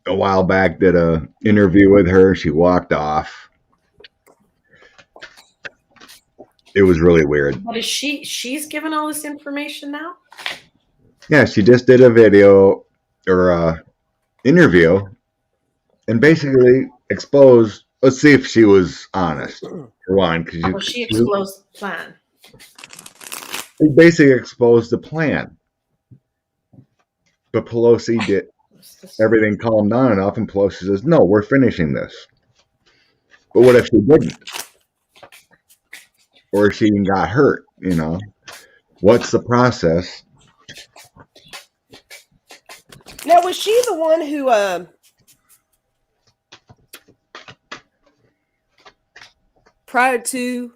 while back, did a interview with her. She walked off. It was really weird. But is she's given all this information now? Yeah, she just did a video or interview and basically exposed. Let's see if she was honest. For one, because she exposed the plan. She basically exposed the plan. But Pelosi did everything calmed down enough, and Pelosi says, no, we're finishing this. But what if she didn't? Or if she even got hurt, you know? What's the process? Now, was she the one who prior to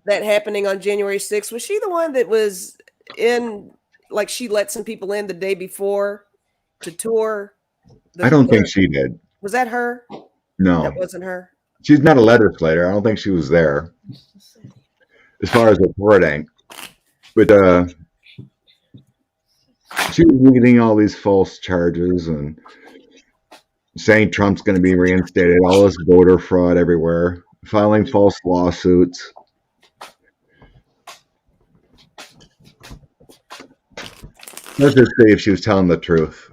that happening on January 6th, was she the one that was in, like, she let some people in the day before to tour? I don't think she did. Was that her? No. That wasn't her? She's not a legislator. I don't think she was there as far as reporting. But she was leading all these false charges and saying Trump's going to be reinstated, all this voter fraud everywhere, filing false lawsuits. Let's just see if she was telling the truth.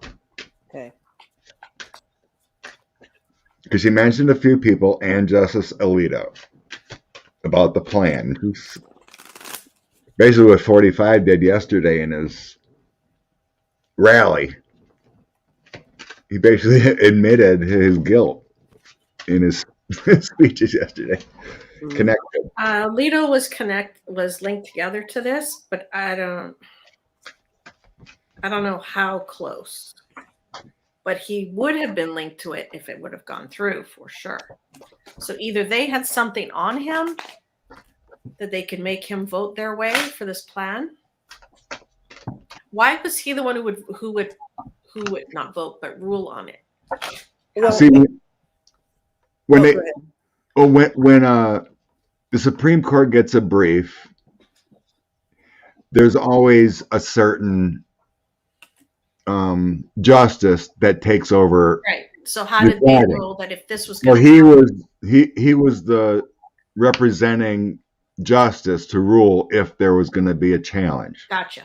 Okay. Because she mentioned a few people and Justice Alito about the plan. Basically what 45 did yesterday in his rally. He basically admitted his guilt in his speeches yesterday. connected. Leto was linked together to this, but I don't know how close. But he would have been linked to it if it would have gone through for sure. So either they had something on him that they could make him vote their way for this plan. Why was he the one who would not vote but rule on it? Well, See, when go they ahead. when the Supreme Court gets a brief, there's always a certain justice that takes over. Right. So how did they rule that if this was Well, going to he was the representing justice to rule if there was going to be a challenge. Gotcha.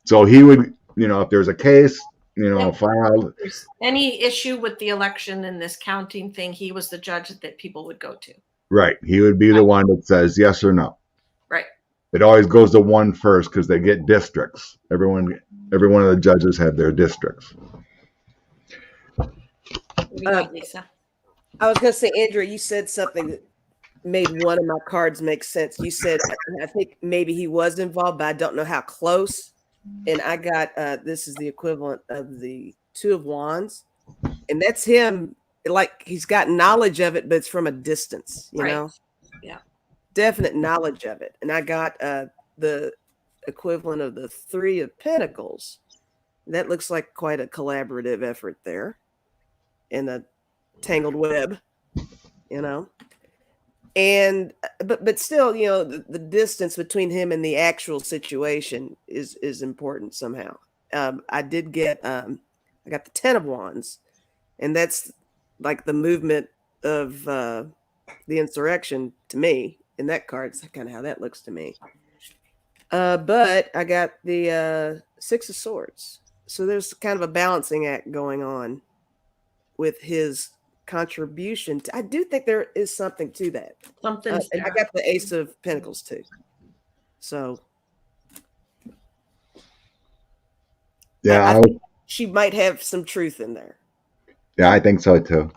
So he would, if there's a case, filed. If there's any issue with the election and this counting thing, he was the judge that people would go to. Right. He would be the one that says yes or no. Right. It always goes to one first because they get districts. Every one of the judges have their districts. What do you think, Lisa? I was going to say, Andrew, you said something that made one of my cards make sense. You said, I think maybe he was involved, but I don't know how close. And I got, this is the equivalent of the Two of Wands. And that's him, like he's got knowledge of it, but it's from a distance, you know? Yeah. Definite knowledge of it. And I got the equivalent of the Three of Pentacles. That looks like quite a collaborative effort there in a tangled web, and but still, the distance between him and the actual situation is important somehow. I did get I got the Ten of Wands, and that's like the movement of the insurrection to me. In that card, it's kind of how that looks to me. But I got the Six of Swords. So there's kind of a balancing act going on with his contribution. I do think there is something to that. And I got the Ace of Pentacles too. So yeah, I think she might have some truth in there. Yeah, I think so too.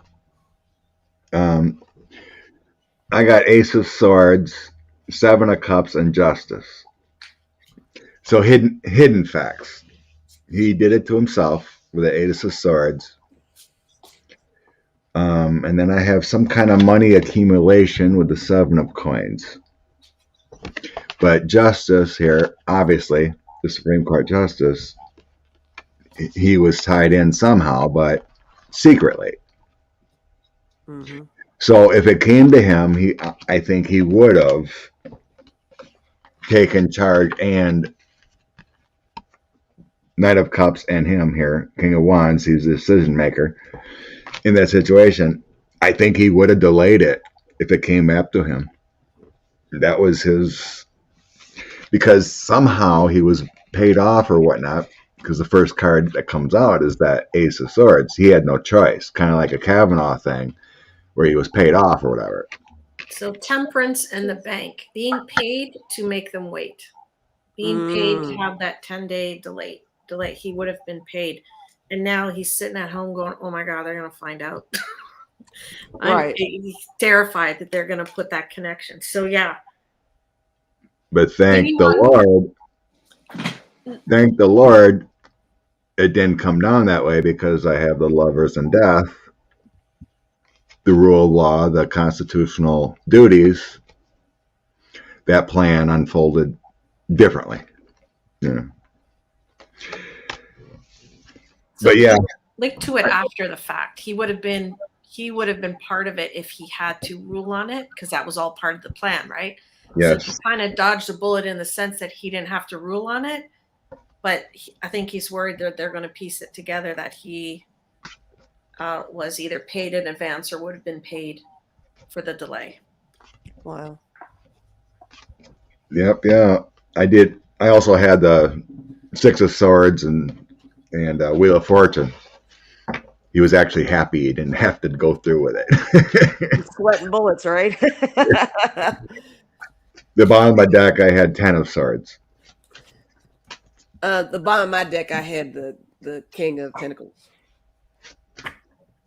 I got Ace of Swords, Seven of Cups, and Justice. So hidden facts. He did it to himself with the Ace of Swords. And then I have some kind of money accumulation with the Seven of Coins. But Justice here, obviously, the Supreme Court Justice, he was tied in somehow, but secretly. Mm-hmm. So if it came to him, I think he would have taken charge, and Knight of Cups and him here, King of Wands, he's the decision maker in that situation. I think he would have delayed it if it came up to him. That was his, because somehow he was paid off or whatnot, because the first card that comes out is that Ace of Swords. He had no choice, kind of like a Kavanaugh thing where he was paid off or whatever. So Temperance and the Bank, being paid to make them wait, being paid to have that 10-day delay. He would have been paid, and now he's sitting at home going, "Oh my God, they're going to find out." Right. He's terrified that they're going to put that connection. So yeah. But thank the Lord, it didn't come down that way, because I have the Lovers and Death, the rule of law, the constitutional duties. That plan unfolded differently. Yeah. So but yeah, link to it after the fact. He would have been part of it if he had to rule on it, because that was all part of the plan, right? yes. So he kind of dodged a bullet in the sense that he didn't have to rule on it, but I think he's worried that they're going to piece it together that he was either paid in advance or would have been paid for the delay. Wow. Yep. Yeah. I did. I also had the Six of Swords and Wheel of Fortune. He was actually happy he didn't have to go through with it. Sweating bullets, right? The bottom of my deck, I had 10 of Swords. The bottom of my deck, I had the King of Pentacles.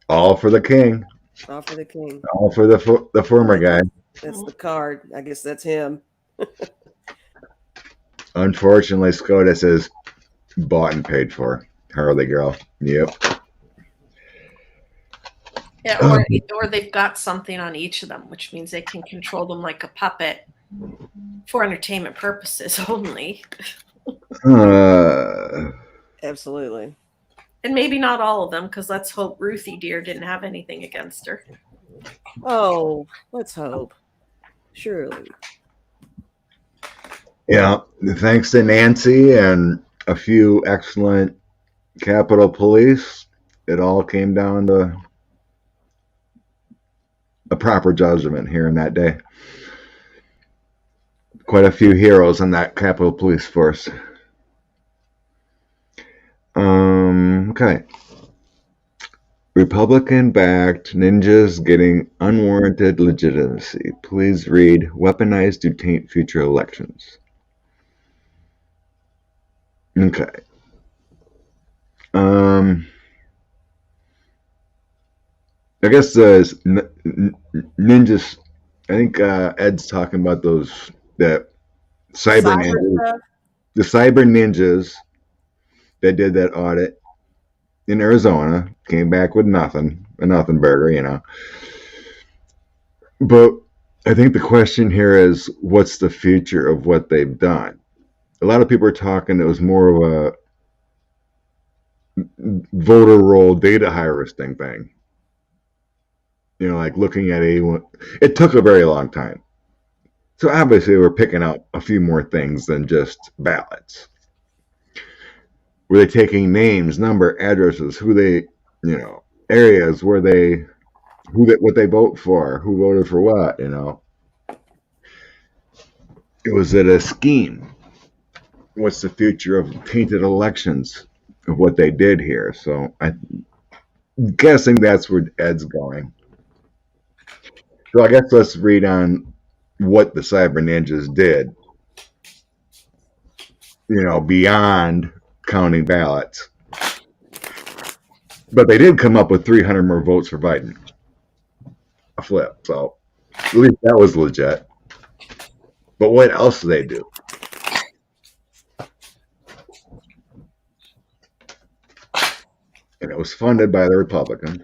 All for the king. All for the king. All for the former guy. That's the card. I guess that's him. Unfortunately, SCOTUS is bought and paid for. Harley girl. Yep. Yeah, or they've got something on each of them, which means they can control them like a puppet for entertainment purposes only. Absolutely. And maybe not all of them, because let's hope Ruthie dear didn't have anything against her. Oh, let's hope. Surely. Yeah. Thanks to Nancy and a few excellent Capitol Police, it all came down to a proper judgment here in that day. Quite a few heroes in that Capitol Police force. Okay. Republican-backed ninjas getting unwarranted legitimacy. Please read Weaponized to Taint Future Elections. Okay. I guess the ninjas. I think Ed's talking about that cyber ninjas, stuff? the cyber ninjas that did that audit in Arizona, came back with nothing, a nothing burger, But I think the question here is, what's the future of what they've done? A lot of people are talking it was more of a voter roll data harvesting thing. Like looking at it took a very long time. So obviously we're picking out a few more things than just ballots. Were they taking names, number, addresses, who they, areas where what they vote for, who voted for what, Was it a scheme? What's the future of tainted elections of what they did here? So I'm guessing that's where Ed's going. So I guess let's read on what the cyber ninjas did, beyond counting ballots. But they did come up with 300 more votes for Biden. A flip. So at least that was legit. But what else do they do? And it was funded by the Republicans.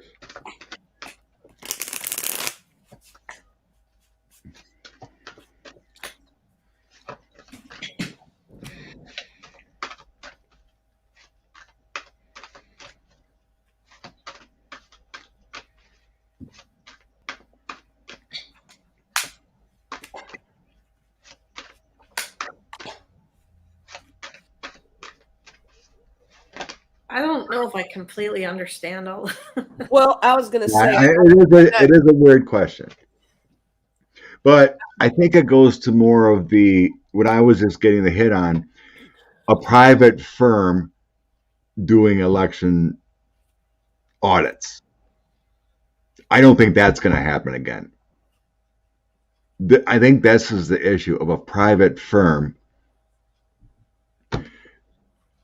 I don't know if I completely understand all. Well, I was going to say it is a weird question, but I think it goes to more of what I was just getting the hit on, a private firm doing election audits. I don't think that's going to happen again. I think this is the issue of a private firm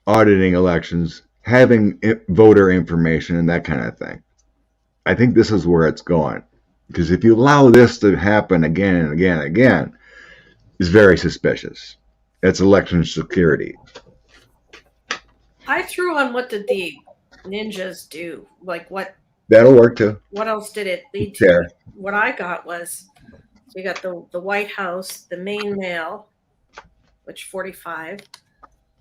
auditing elections, having voter information and that kind of thing. I think this is where it's going. Because if you allow this to happen again and again and again, it's very suspicious. It's election security. I threw on what did the ninjas do? Like what? That'll work too. What else did it lead to? Fair. What I got was, we got the White House, the main mail, which 45,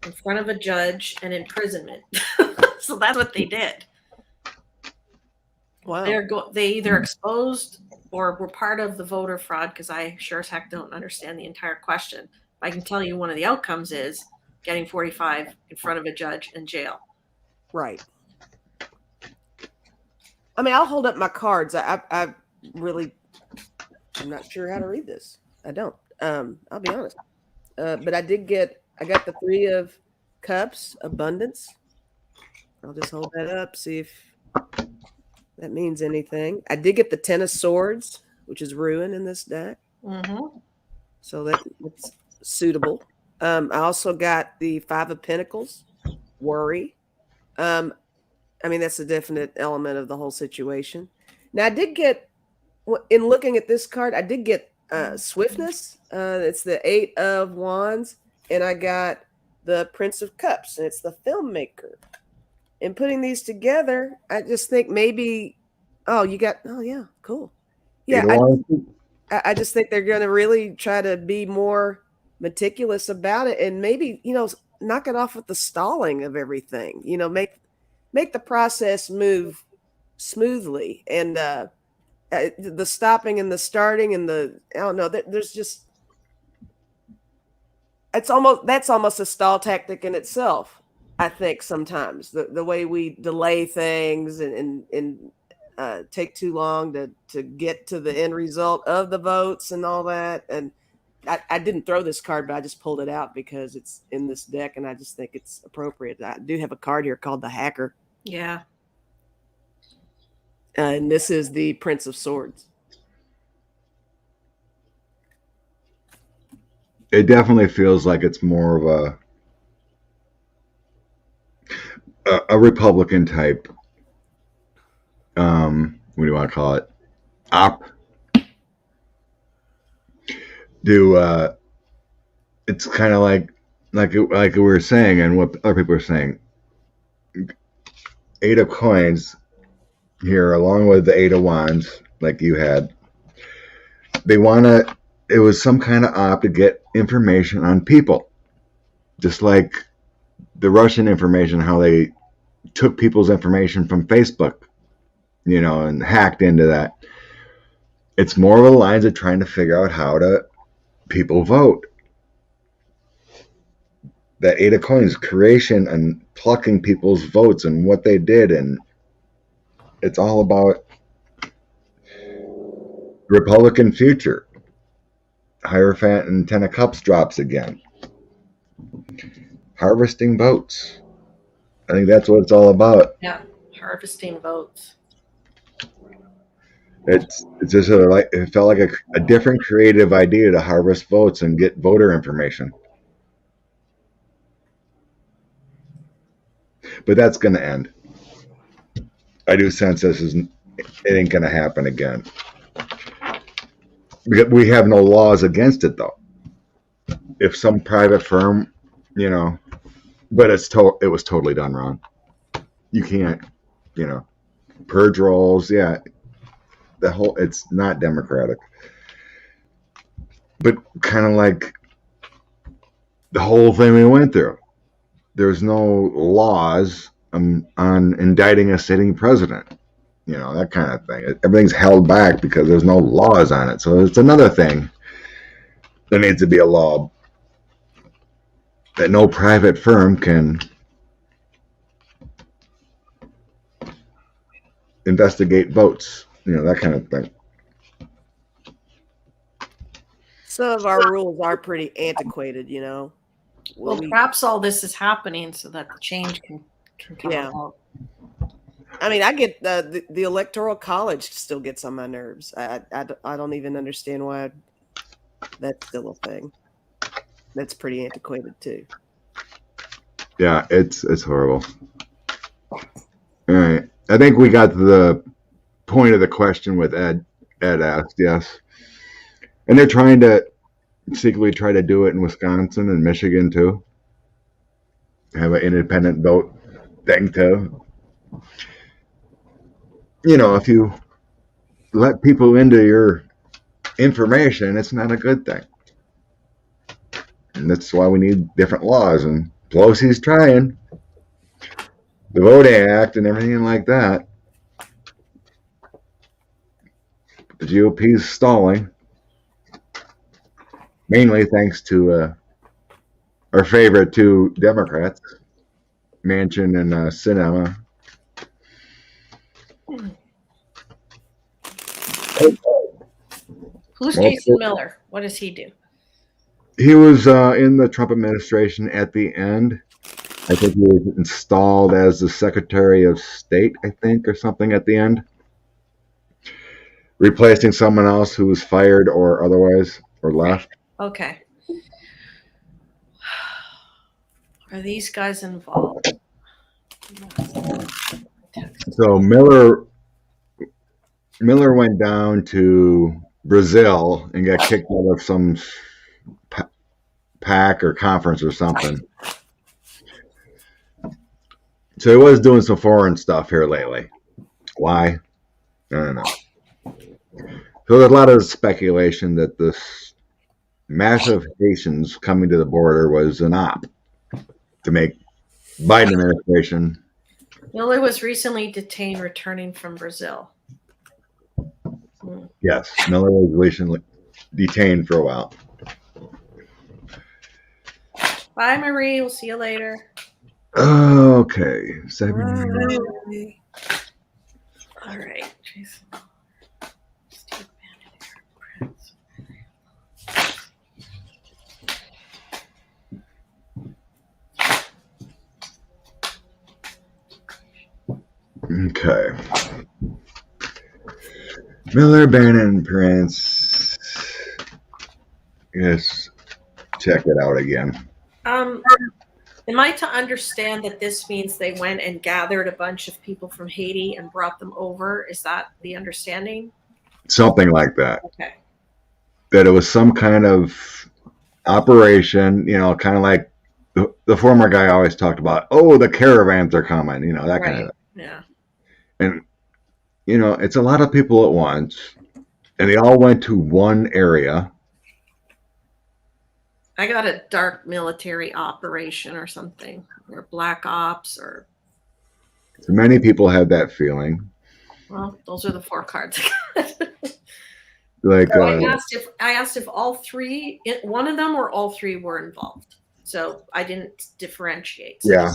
in front of a judge, and imprisonment. So that's what they did. wow. They either exposed or were part of the voter fraud, because I sure as heck don't understand the entire question. I can tell you one of the outcomes is getting 45 in front of a judge in jail. Right. I mean, I'll hold up my cards. I'm not sure how to read this. I don't. I'll be honest. But I got the 3 of cups, abundance. I'll just hold that up, see if that means anything. I did get the 10 of swords, which is ruin in this deck. Mm-hmm. So that's suitable. I also got the 5 of pentacles, worry. I mean, that's a definite element of the whole situation. Now, I did get, in looking at this card, I did get Swiftness. It's the Eight of Wands, and I got the Prince of Cups, and it's the Filmmaker. And putting these together, I just think maybe. Oh, you got. Oh, yeah, cool. Yeah, I just think they're going to really try to be more meticulous about it, and maybe knock it off with the stalling of everything. Make the process move smoothly, and the stopping and the starting and I don't know. There's just that's almost a stall tactic in itself. I think sometimes the way we delay things and take too long to get to the end result of the votes and all that. And I didn't throw this card, but I just pulled it out because it's in this deck, and I just think it's appropriate. I do have a card here called the Hacker. Yeah. And this is the Prince of Swords. It definitely feels like it's more of a Republican type. What do you want to call it? It's kind of like we were saying, and what other people are saying. Eight of Coins here, along with the Eight of Wands, like you had. It was some kind of op to get information on people, just like the Russian information, how they took people's information from Facebook, and hacked into that. It's more of the lines of trying to figure out how people vote. That Eight of Coins, creation and plucking people's votes and what they did, and it's all about Republican future. Hierophant and Ten of Cups drops again. Harvesting votes. I think that's what it's all about. Yeah, harvesting votes. It's just it felt like a different creative idea to harvest votes and get voter information. But that's going to end. I do sense it ain't going to happen again. Because we have no laws against it, though. If some private firm, but it was totally done wrong. You can't, purge rolls. Yeah, it's not democratic. But kind of like the whole thing we went through. There's no laws on indicting a sitting president. That kind of thing. Everything's held back because there's no laws on it. So it's another thing. There needs to be a law that no private firm can investigate votes. That kind of thing. Some of our rules are pretty antiquated, Well, perhaps all this is happening so that the change can come about. I mean, I get the Electoral College still gets on my nerves. I don't even understand why that's still a thing. That's pretty antiquated too. Yeah, it's horrible. All right, I think we got to the point of the question with Ed. Ed asked, yes, and they're trying to secretly try to do it in Wisconsin and Michigan too. Have an independent vote thing too. If you let people into your information, it's not a good thing. And that's why we need different laws. And Pelosi's trying. The Voting Act and everything like that. The GOP's stalling. Mainly thanks to our favorite two Democrats, Manchin and Sinema. Who's Jason Miller? What does he do? He was in the Trump administration at the end. I think he was installed as the Secretary of State, I think, or something at the end. Replacing someone else who was fired or otherwise, or left. Okay. Are these guys involved? So Miller went down to Brazil and got kicked out of some pack or conference or something. So he was doing some foreign stuff here lately. Why? I don't know. So there's a lot of speculation that this massive Haitians coming to the border was an op to make Biden administration. Miller was recently detained returning from Brazil. Yes, Miller was recently detained for a while. Bye, Marie. We'll see you later. Okay. All right. Jason. Steve Bannon, Prince. Okay. Miller, Bannon, Prince. Yes. Check it out again. Am I to understand that this means they went and gathered a bunch of people from Haiti and brought them over? Is that the understanding? Something like that. Okay. That it was some kind of operation, kind of like the former guy always talked about, oh, the caravans are coming, that kind of thing. Yeah. And, it's a lot of people at once, and they all went to one area. I got a dark military operation or something, or black ops, or. Many people had that feeling. Well, those are the 4 cards. Like so I asked if all 3, one of them or all 3 were involved. So I didn't differentiate. So yeah,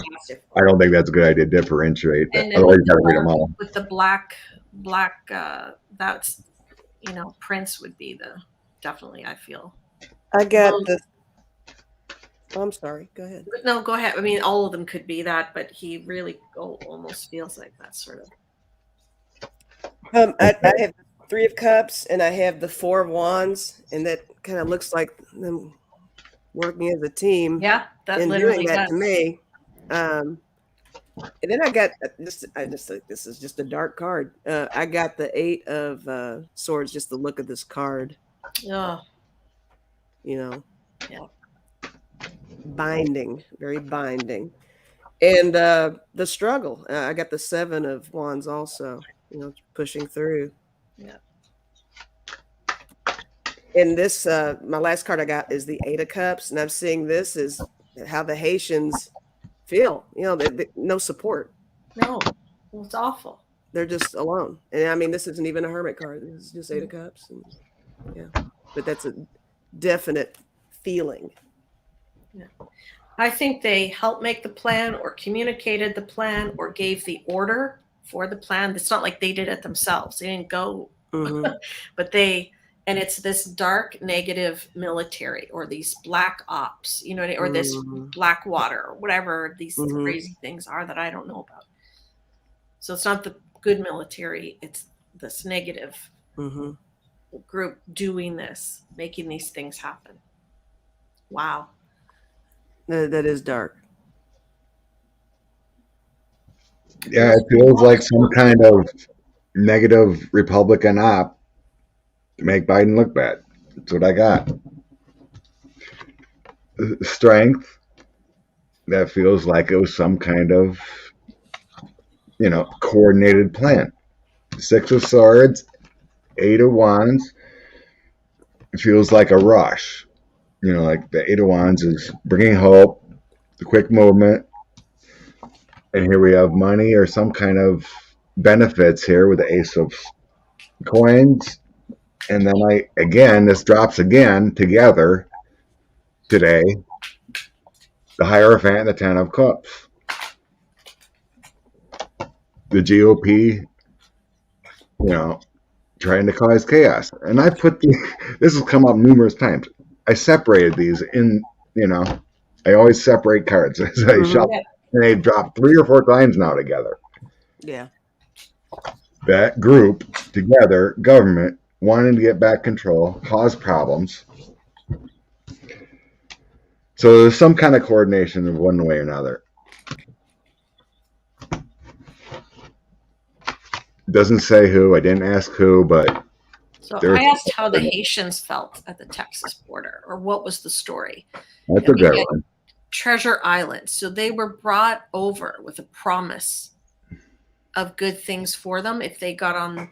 I don't think that's a good idea to differentiate. Otherwise, you got to read them all. With the black, that's Prince would be definitely. I feel. I got the. Oh, I'm sorry. Go ahead. No, go ahead. I mean, all of them could be that, but he really almost feels like that sort of. I have 3 of Cups and I have the 4 of Wands, and that kind of looks like them working as a team. Yeah, that and literally doing that does. to me. And then I got this. This is just a dark card. I got the 8 of Swords. Just the look of this card. Oh. Yeah. Binding, very binding, and the struggle. I got the 7 of Wands also. Pushing through. Yeah. And this, my last card I got is the 8 of Cups, and I'm seeing this is how the Haitians feel. They no support. No, it's awful. They're just alone. And I mean, this isn't even a Hermit card. This is just 8 of Cups. And, yeah, but that's a definite feeling. Yeah. I think they helped make the plan or communicated the plan or gave the order for the plan. It's not like they did it themselves. They didn't go, but and it's this dark negative military or these black ops, or this black water or whatever these crazy things are that I don't know about. So it's not the good military. It's this negative group doing this, making these things happen. Wow. That is dark. Yeah, it feels like some kind of negative Republican op to make Biden look bad. That's what I got. Strength. That feels like it was some kind of, coordinated plan. 6 of Swords, 8 of Wands. It feels like a rush. Like the 8 of Wands is bringing hope, the quick movement. And here we have money or some kind of benefits here with the Ace of Coins. And then this drops again together today. The Hierophant and the 10 of Cups. The GOP, trying to cause chaos. And I put this has come up numerous times. I separated these in, I always separate cards. As I shuffle, and they've dropped 3 or 4 times now together. Yeah. That group together, government, wanting to get back control, cause problems. So there's some kind of coordination of one way or another. It doesn't say who. I didn't ask who, but So There's- I asked how the Haitians felt at the Texas border, or what was the story. That's a we good get- one. Treasure Island. So they were brought over with a promise of good things for them if they got on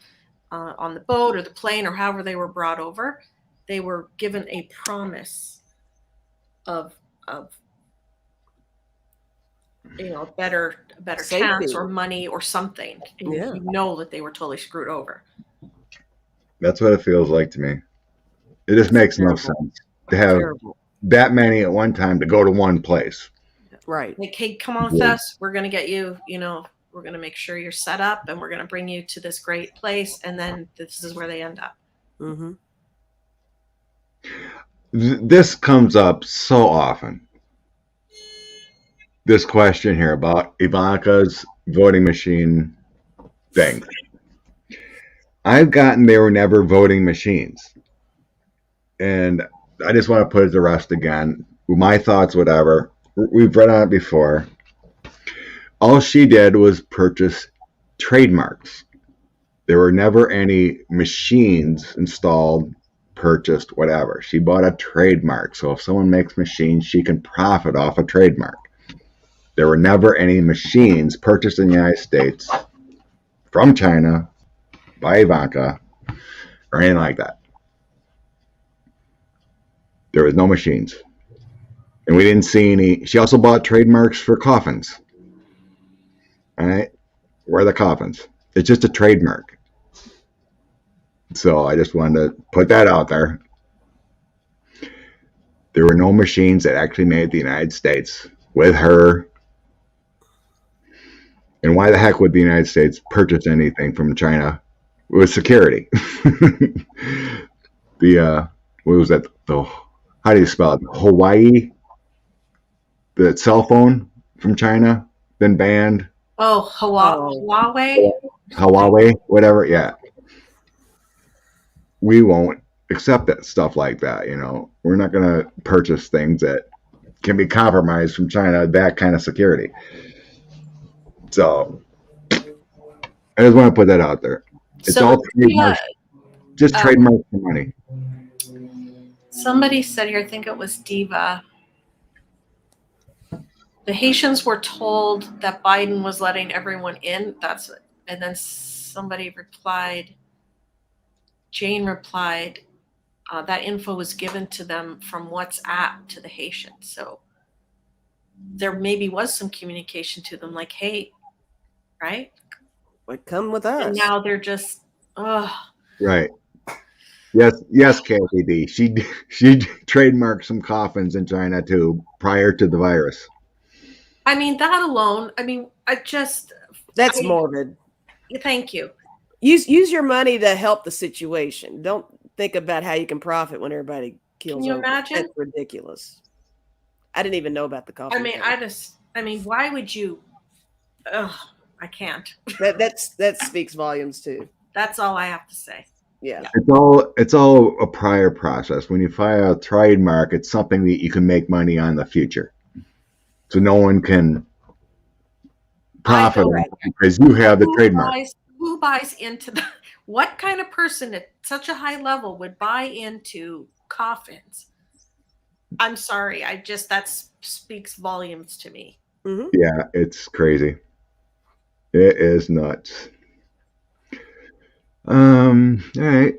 the boat or the plane or however they were brought over. They were given a promise of a better Safety. chance or money or something. And Yeah. you know that they were totally screwed over. That's what it feels like to me. It just makes no Terrible. sense to have Terrible. that many at one time to go to one place. Right. Like, hey, come on with Yeah. us. We're going to get you, we're going to make sure you're set up and we're going to bring you to this great place. And then this is where they end up. Mm-hmm. This comes up so often. This question here about Ivanka's voting machine thing. I've gotten they were never voting machines. And I just want to put it to rest again. My thoughts, whatever. We've read on it before. All she did was purchase trademarks. There were never any machines installed, purchased, whatever. She bought a trademark. So if someone makes machines, she can profit off a trademark. There were never any machines purchased in the United States from China by Ivanka or anything like that. There was no machines. And we didn't see any. She also bought trademarks for coffins. All right? Where are the coffins? It's just a trademark. So I just wanted to put that out there. There were no machines that actually made the United States with her. And why the heck would the United States purchase anything from China with security? What was that? How do you spell it? Hawaii? The cell phone from China been banned? Oh, Huawei? Huawei, whatever, yeah. We won't accept that stuff like that, We're not going to purchase things that can be compromised from China, that kind of security. So, I just want to put that out there. It's So, all trademarks, just trademarks for money. Somebody said here, I think it was Diva. The Haitians were told that Biden was letting everyone in. And then somebody replied, Jane replied, that info was given to them from WhatsApp to the Haitians. So there maybe was some communication to them like, hey, right? Like, come with us. And now they're just, Right. Yes, Kathy D. She trademarked some coffins in China too prior to the virus. I mean, that alone, That's morbid. Thank you. Use your money to help the situation. Don't think about how you can profit when everybody kills. Can you over. imagine? That's ridiculous. I didn't even know about the coffee. Why would you? I can't. That speaks volumes too. That's all I have to say. Yeah. It's all a prior process. When you file a trademark, it's something that you can make money on in the future. So no one can profit on it because you have the trademark. Who buys into that? What kind of person at such a high level would buy into coffins? I'm sorry. That speaks volumes to me. Mm-hmm. Yeah, it's crazy. It is nuts. All right.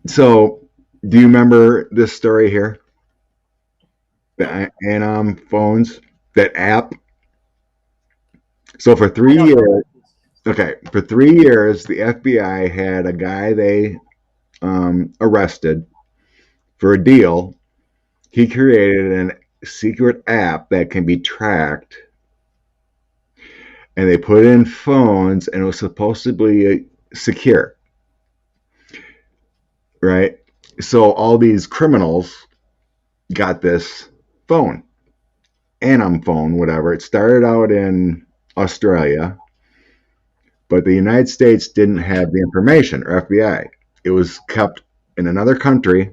So, do you remember this story here? The Anom phones, that app. So for 3 years, for 3 years, the FBI had a guy they arrested for a deal. He created a secret app that can be tracked, and they put in phones, and it was supposed to be secure, right? So all these criminals got this phone, Anom phone, whatever. It started out in Australia, but the United States didn't have the information, or FBI. It was kept in another country.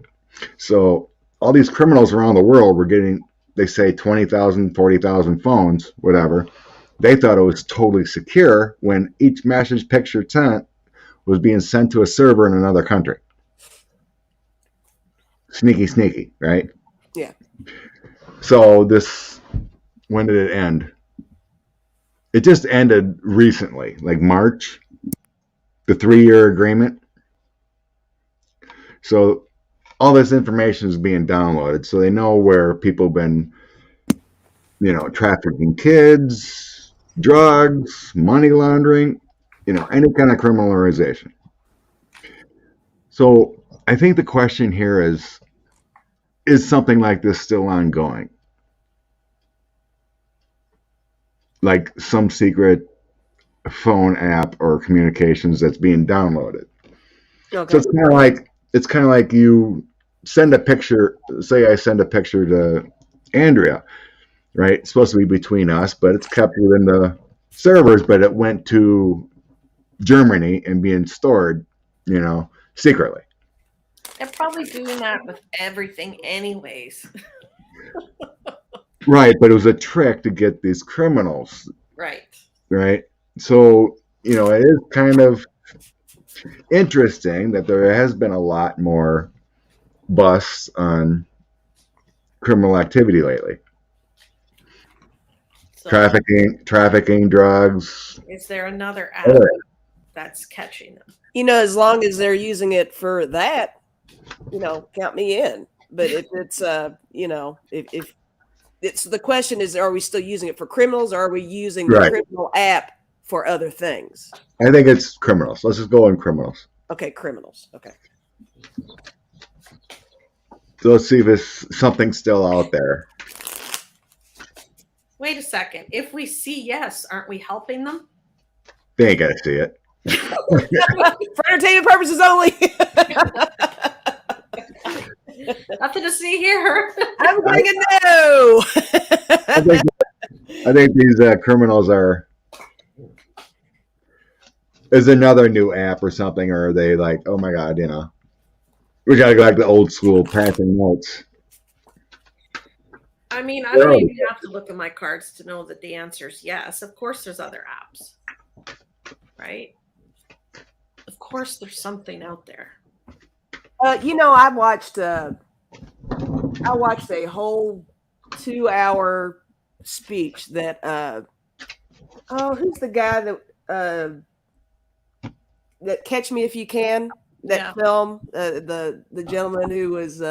So all these criminals around the world were getting, they say 20,000, 40,000 phones, whatever. they thought it was totally secure when each message picture sent was being sent to a server in another country. Sneaky, right? Yeah. So this, when did it end? It just ended recently, like March, the 3-year agreement. So all this information is being downloaded, so they know where people have been, trafficking kids, drugs, money laundering, any kind of criminal organization. So I think the question here is something like this still ongoing? Like some secret phone app or communications that's being downloaded. Okay. So it's kind of like you send a picture. Say I send a picture to Andrea, right? It's supposed to be between us, but it's kept within the servers. But it went to Germany and being stored, secretly. They're probably doing that with everything, anyways. Right, but it was a trick to get these criminals. Right. So, it is kind of interesting that there has been a lot more busts on criminal activity lately. So Trafficking drugs. is there another app that's catching them? As long as they're using it for that, count me in. But if it's, if it's the question is, are we still using it for criminals, or are we using the criminal app for other things? I think it's criminals. Let's just go on criminals. Okay, criminals. Okay. So let's see if there's something still out there. Wait a second. If we see yes, aren't we helping them? They ain't gonna see it. For entertainment purposes only. Nothing to see here. I'm going to know. I think these criminals is another new app or something, or are they like, oh my God, we gotta go back to old school passing notes. I mean, I don't even have to look at my cards to know that the answer is yes. Of course, there's other apps, right? Of course, there's something out there. I watched a whole 2-hour speech that who's the guy that Catch Me If You Can, that film, the gentleman who was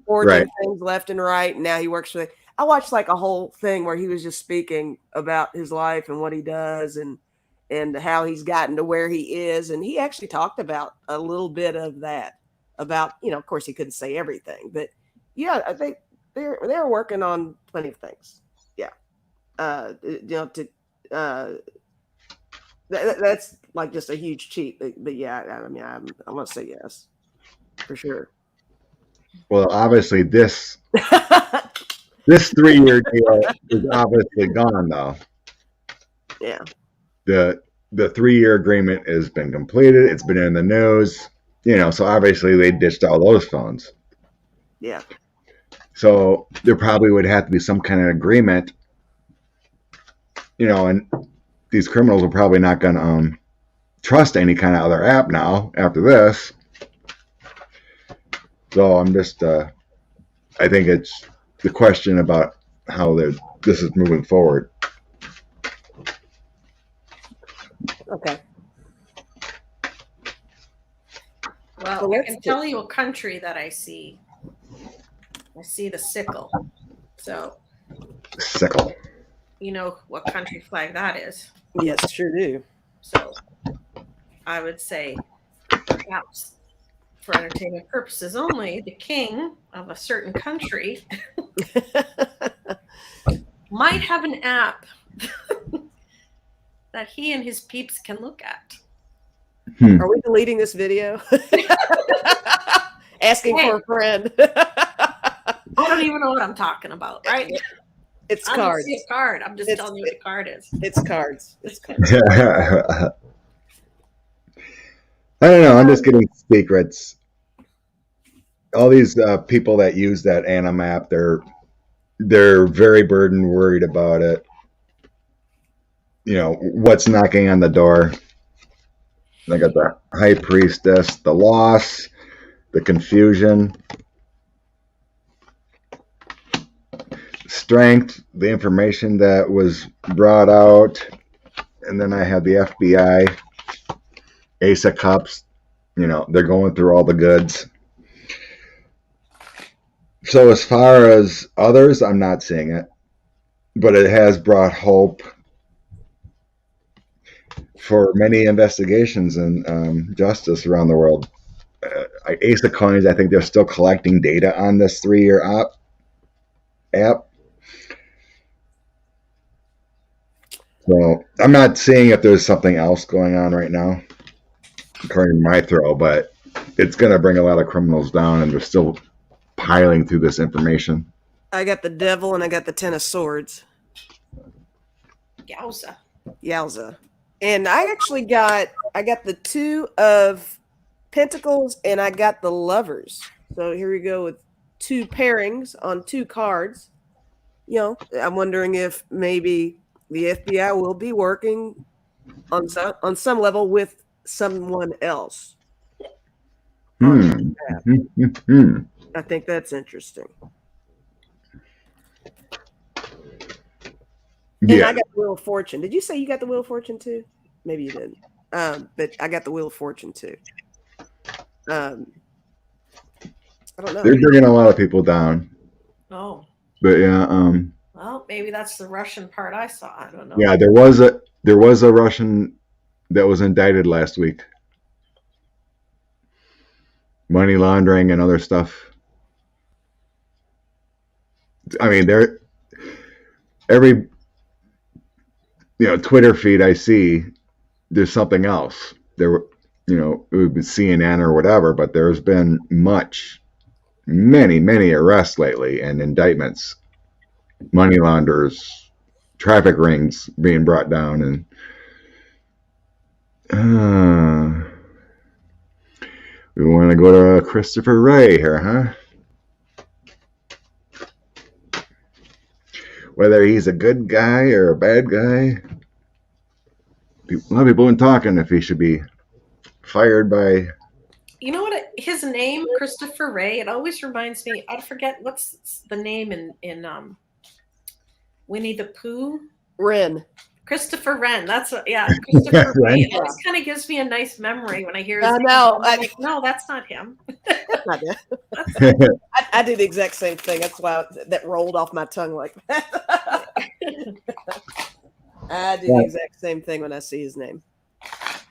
forging things left and right, and now he works for I watched like a whole thing where he was just speaking about his life and what he does and how he's gotten to where he is, and he actually talked about a little bit of that, about, of course he couldn't say everything, but yeah, I think they're working on plenty of things. Yeah. That's like just a huge cheat, but yeah, I mean, I'm gonna say yes for sure. Well, obviously this 3-year deal is obviously gone, though. Yeah. The 3-year agreement has been completed. It's been in the news, so obviously they ditched all those phones. Yeah. So there probably would have to be some kind of agreement, and these criminals are probably not going to trust any kind of other app now after this. So I'm just, I think it's the question about how this is moving forward. Okay. Well, I can tell you a country that I see. I see the sickle. So. Sickle. You know what country flag that is? Yes, sure do. So I would say, perhaps for entertainment purposes only, the king of a certain country might have an app that he and his peeps can look at. Are we deleting this video? Asking for a friend. I don't even know what I'm talking about, right? It's I cards. don't see a card. I'm just telling you what the card is. It's cards. It's cards. I don't know. I'm just getting secrets. All these people that use that Anim app, they're very worried about it. what's knocking on the door. I got the High Priestess, the loss, the confusion, strength, the information that was brought out, and then I have the FBI, Ace of Cups. They're going through all the goods. So as far as others, I'm not seeing it, but it has brought hope for many investigations and justice around the world. Ace of Coins, I think they're still collecting data on this 3-year app. So I'm not seeing if there's something else going on right now, according to my throw, but it's going to bring a lot of criminals down, and they're still piling through this information. I got the Devil and I got the Ten of Swords. Yowza. And I got the Two of Pentacles and I got the Lovers. So here we go with 2 pairings on 2 cards. I'm wondering if maybe the FBI will be working on some level with someone else. I think that's interesting. And I got the Wheel of Fortune. Did you say you got the Wheel of Fortune too? Maybe you didn't. But I got the Wheel of Fortune too. I don't know. They're bringing a lot of people down. Oh. But yeah. Well, maybe that's the Russian part I saw. I don't know. Yeah, there was a Russian that was indicted last week. Money laundering and other stuff. I mean, every Twitter feed I see, there's something else. There were, it would be CNN or whatever, but there's been many arrests lately and indictments, money launderers, traffic rings being brought down, and we want to go to Christopher Wray here, huh? Whether he's a good guy or a bad guy, a lot of people have been talking if he should be fired by. You know what? His name, Christopher Wray, it always reminds me. I forget what's the name in Winnie the Pooh. Wren. Christopher Wren. That's Christopher Wray. It just kind of gives me a nice memory when I hear his name. No, no, that's not him. Not I do the exact same thing. That's why that rolled off my tongue like that. I do the exact same thing when I see his name.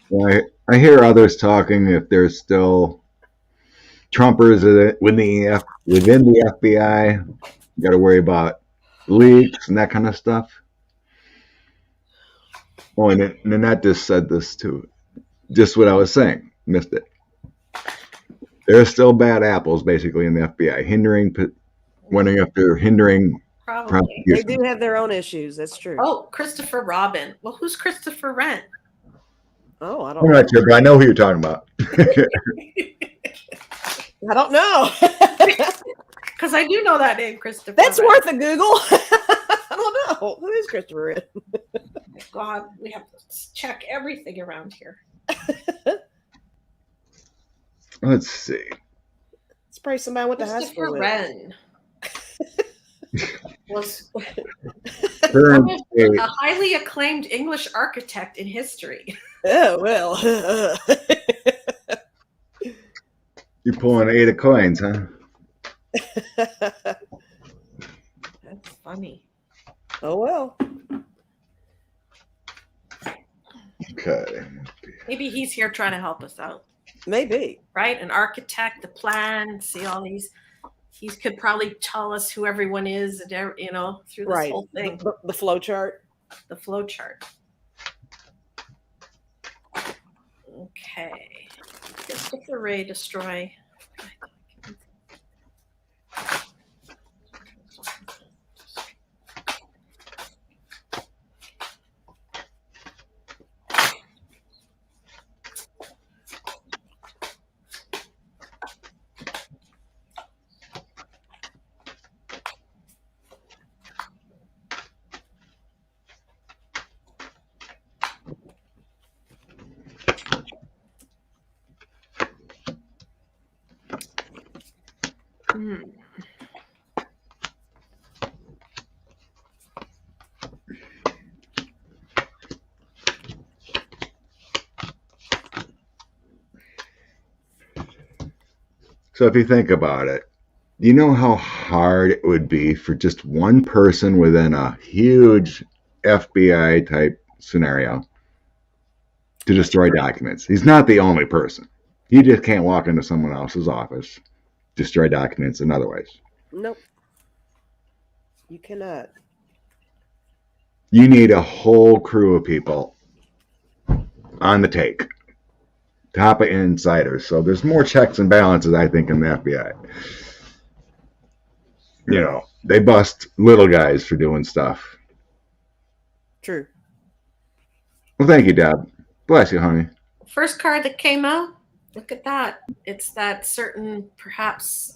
Well, I hear others talking if there's still Trumpers within the FBI. You got to worry about leaks and that kind of stuff. Oh, and Nanette just said this too. Just what I was saying. Missed it. There's still bad apples basically in the FBI, wondering if they're hindering. Probably. They do have their own issues. That's true. Oh, Christopher Robin. Well, who's Christopher Wren? Oh, I don't I'm know. not sure, but I know who you're talking about. I don't know. Because I do know that name, Christopher. That's Wren. worth a Google. I don't know. Who is Christopher Wren? God, we have to check everything around here. Let's see. It's probably somebody I went to high school Christopher with. Wren was Current a highly acclaimed English architect in history. Oh, well. You're pulling 8 of coins, huh? That's funny. Oh, well. Okay. Maybe he's here trying to help us out. Maybe. Right? An architect, the plan, see all these. He could probably tell us who everyone is, through this whole thing. The flow chart. The flow chart. Okay. Christopher Wray destroy. Mm. So if you think about it, you know how hard it would be for just one person within a huge FBI type scenario to destroy documents. He's not the only person. You just can't walk into someone else's office, destroy documents in other ways. Nope. You cannot. You need a whole crew of people on the take. Top of insiders. So there's more checks and balances, I think, in the FBI. You know, they bust little guys for doing stuff. True. Well, thank you, Deb. Bless you, honey. First card that came out. Look at that. It's that certain, perhaps,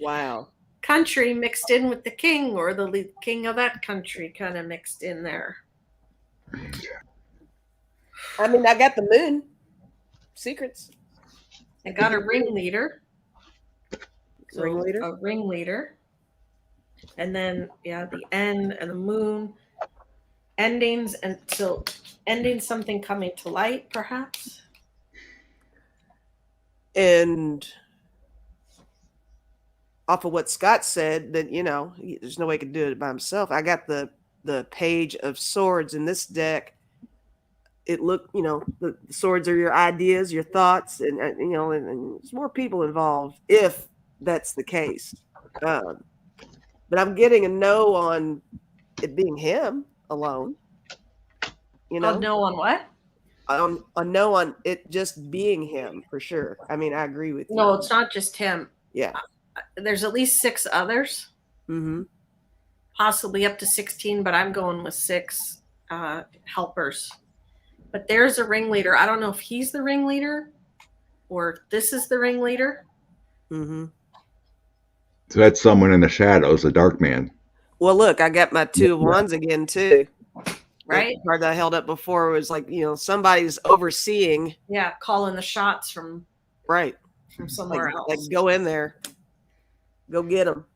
Wow. country mixed in with the king, or the king of that country kind of mixed in there. I mean, I got the moon. Secrets. I got a ringleader. So Ringleader? A ringleader. And then, yeah, the end and the moon. Endings until ending something coming to light, perhaps. And off of what Scott said, that there's no way he could do it by himself. I got the page of swords in this deck. It looked, the swords are your ideas, your thoughts, and there's more people involved if that's the case. But I'm getting a no on it being him alone. Oh, no on what? A no on it just being him for sure. I mean, I agree with you. No, it's not just him. Yeah. There's at least 6 others. Mm-hmm. Possibly up to 16, but I'm going with 6 helpers. But there's a ringleader. I don't know if he's the ringleader or this is the ringleader. Mm-hmm. So that's someone in the shadows, a dark man. Well, look, I got my 2 of wands again too. Right? The card that I held up before was like, somebody's overseeing. Yeah, calling the shots from somewhere else. Like go in there, go get them.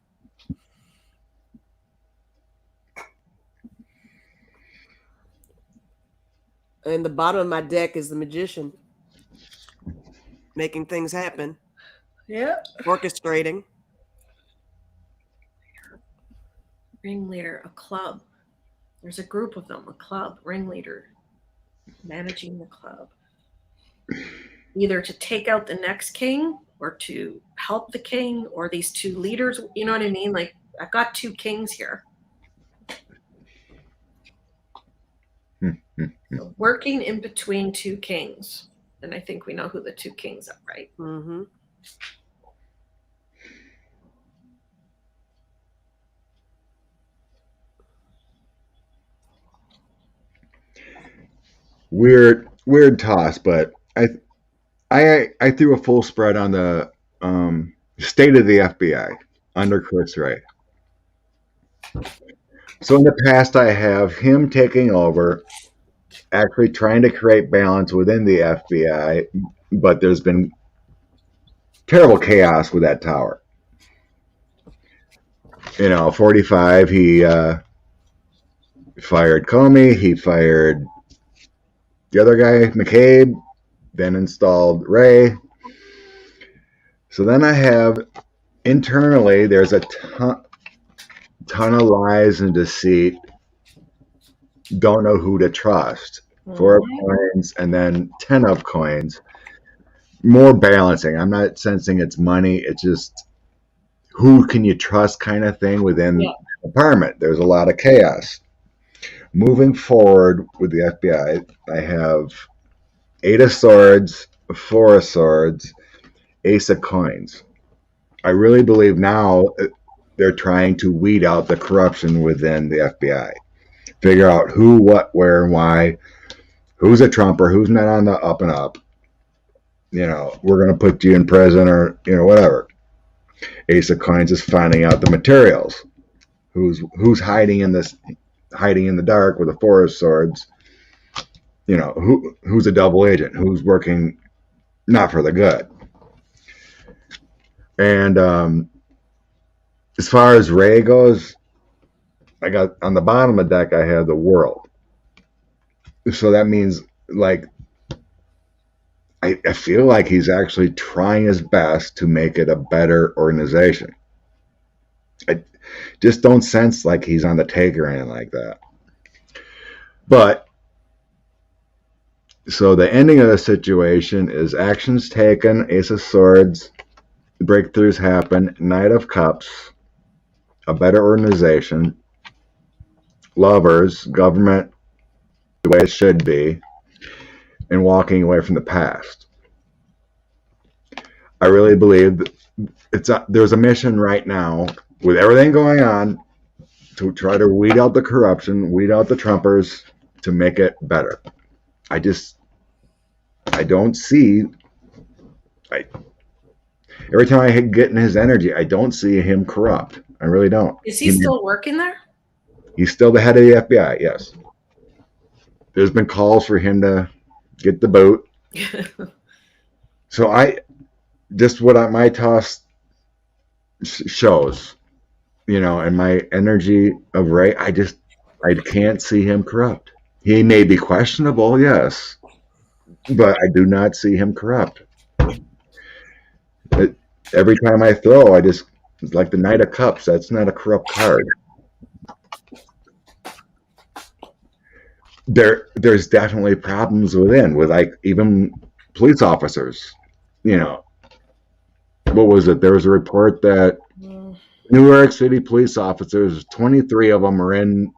And the bottom of my deck is the magician, making things happen. Yeah. Orchestrating. Ringleader, a club. There's a group of them, a club, ringleader, managing the club. Either to take out the next king or to help the king or these 2 leaders. You know what I mean? Like, I've got 2 kings here. So working in between 2 kings. And I think we know who the 2 kings are, right? Mm-hmm. Weird toss, but I threw a full spread on the state of the FBI under Chris Wray. So in the past, I have him taking over, actually trying to create balance within the FBI, but there's been terrible chaos with that tower. 45, he fired Comey, he fired the other guy, McCabe, then installed Wray. So then I have internally, there's a ton of lies and deceit. Don't know who to trust. 4 of coins and then 10 of coins. More balancing. I'm not sensing it's money. It's just who can you trust kind of thing within the department. There's a lot of chaos. Moving forward with the FBI, I have 8 of swords, 4 of swords, ace of coins. I really believe now they're trying to weed out the corruption within the FBI. Figure out who, what, where, and why. Who's a Trumper, who's not on the up and up. We're going to put you in prison or, whatever. Ace of coins is finding out the materials. Who's hiding in the dark with a 4 of swords. Who's a double agent, who's working not for the good. And as far as Ray goes, I got on the bottom of the deck, I have the world. So that means, like, I feel like he's actually trying his best to make it a better organization. I just don't sense like he's on the take or anything like that. But so the ending of the situation is actions taken, Ace of Swords, breakthroughs happen, Knight of Cups, a better organization, lovers, government the way it should be, and walking away from the past. I really believe there's a mission right now with everything going on to try to weed out the corruption, weed out the Trumpers to make it better. I don't see. Every time I get in his energy, I don't see him corrupt. I really don't. Is he still working there? He's still the head of the FBI, yes. There's been calls for him to get the boot. So my toss shows, and my energy of Ray, I can't see him corrupt. He may be questionable, yes, but I do not see him corrupt. Every time I throw, it's like the Knight of Cups. That's not a corrupt card. There's definitely problems within, with like even police officers. What was it? There was a report that New York City police officers, 23 of them are in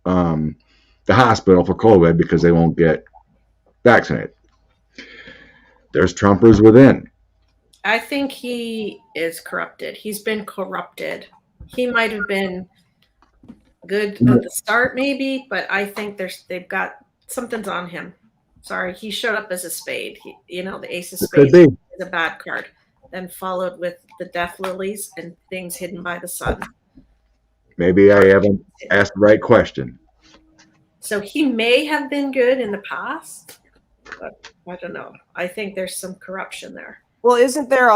the hospital for COVID because they won't get vaccinated. There's Trumpers within. I think he is corrupted. He's been corrupted. He might have been good at the start, maybe, but I think they've got something's on him. Sorry, he showed up as a spade. The Ace of Spades is a bad card. Then followed with the Death Lilies and things hidden by the sun. Maybe I haven't asked the right question. So he may have been good in the past, but I don't know. I think there's some corruption there. Well, isn't there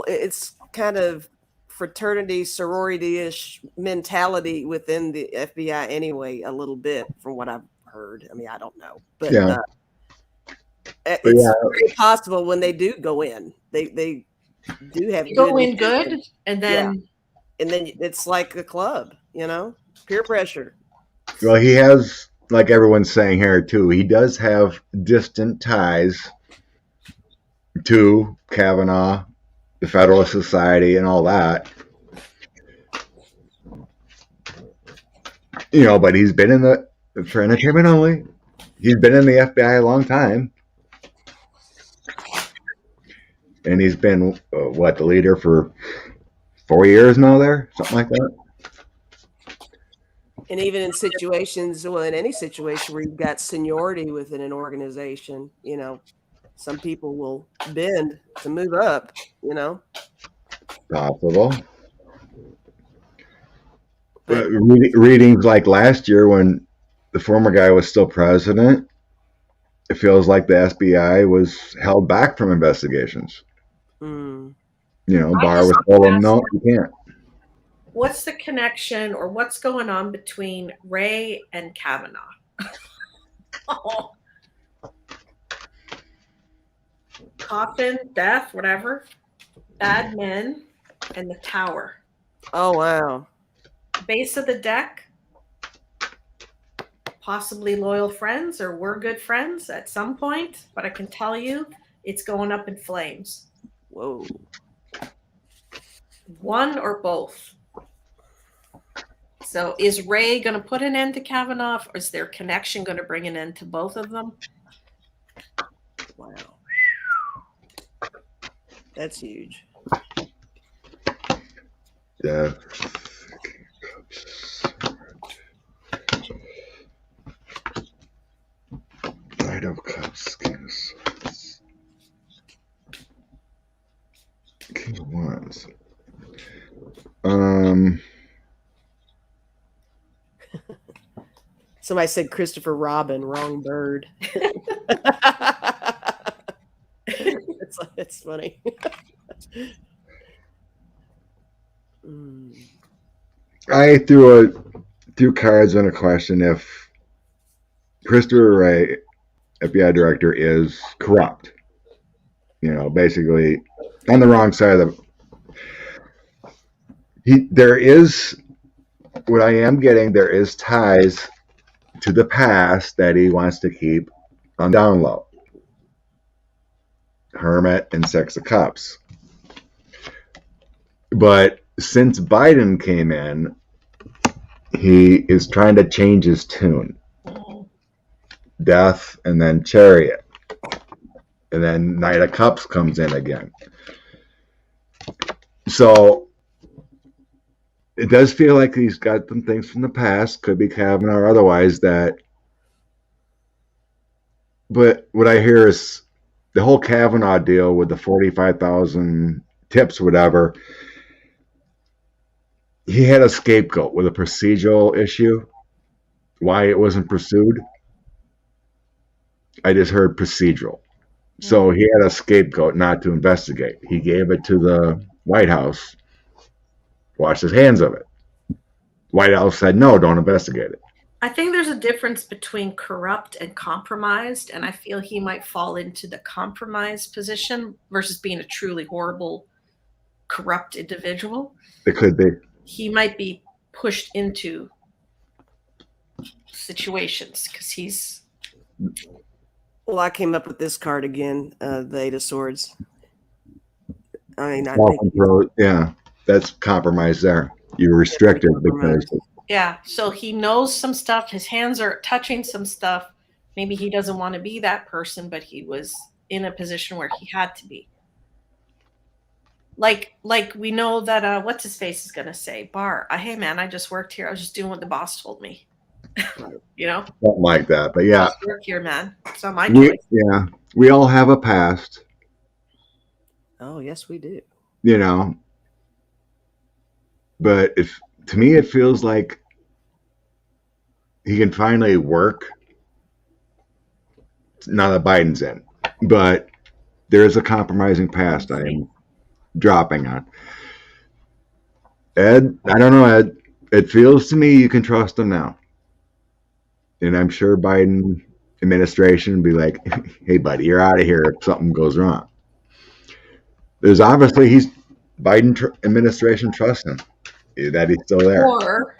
it's kind of fraternity, sorority-ish mentality within the FBI anyway, a little bit, from what I've heard. I mean, I don't know. But yeah. It's very possible when they do go in. They do have go in good, and then it's like a club, peer pressure. Well, he has, like everyone's saying here too, he does have distant ties to Kavanaugh, the Federalist Society, and all that. But he's been for entertainment only. He's been in the FBI a long time. And he's been, the leader for 4 years now there? Something like that. And even in situations, in any situation where you've got seniority within an organization, some people will bend to move up, Possible. But readings like last year when the former guy was still president, it feels like the FBI was held back from investigations. Barr was told him, no, you can't. What's the connection or what's going on between Ray and Kavanaugh? Coffin, death, whatever, bad men, and the tower. Oh, wow. Base of the deck, possibly loyal friends, or we're good friends at some point, but I can tell you it's going up in flames. Whoa. One or both. So is Ray going to put an end to Kavanaugh, or is their connection going to bring an end to both of them? Wow. That's huge. Yeah. Knight of Cups, King of Swords, King of Wands. Somebody said Christopher Robin, wrong bird. It's funny. Mm. I threw cards on a question if Christopher Wray, FBI director, is corrupt. Basically on the wrong side of there is what I am getting. There is ties to the past that he wants to keep on down low. Hermit and Sex of Cups. But since Biden came in, he is trying to change his tune. Death and then Chariot. And then Knight of Cups comes in again. So it does feel like he's got some things from the past, could be Kavanaugh or otherwise, that. But what I hear is the whole Kavanaugh deal with the 45,000 tips, whatever. He had a scapegoat with a procedural issue, why it wasn't pursued. I just heard procedural. So he had a scapegoat not to investigate. He gave it to the White House, washed his hands of it. White House said, no, don't investigate it. I think there's a difference between corrupt and compromised, and I feel he might fall into the compromised position versus being a truly horrible, corrupt individual. It could be. He might be pushed into situations because he's. Well, I came up with this card again, the Eight of Swords. I mean, I think yeah, that's compromise there. You're restricted because. Yeah, so he knows some stuff. His hands are touching some stuff. Maybe he doesn't want to be that person, but he was in a position where he had to be. Like we know that what's his face is gonna say, Barr, hey man, I just worked here. I was just doing what the boss told me. Something like that. But yeah. I work here, man. It's not my choice. Yeah. We all have a past. Oh, yes, we do. But to me it feels like he can finally work. Now that Biden's in. But there is a compromising past I am dropping on. Ed, I don't know, Ed. It feels to me you can trust him now. And I'm sure Biden administration will be like, hey, buddy, you're out of here if something goes wrong. There's obviously Biden administration trusts him, that he's still there. Or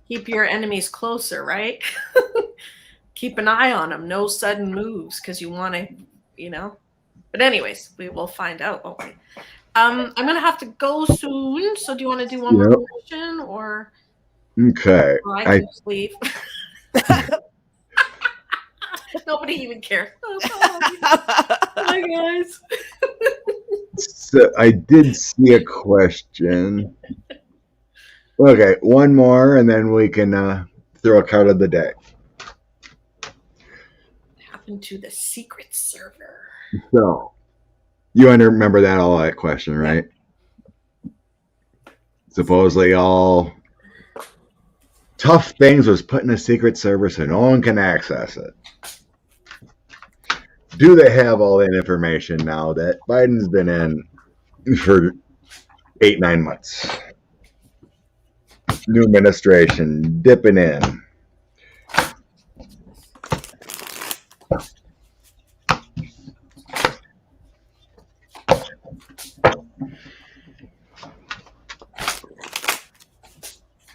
keep your enemies closer, right? Keep an eye on them. No sudden moves because you want to, But anyways, we will find out, won't we? I'm going to have to go soon. So do you want to do one more question or? Okay. Or I can just leave. Nobody even cares. Hi, guys. So I did see a question. Okay, one more, and then we can throw a card of the day. What happened to the secret server? So, you remember that question, right? Supposedly all tough things was put in a secret server so no one can access it. Do they have all that information now that Biden's been in for 8-9 months? New administration dipping in.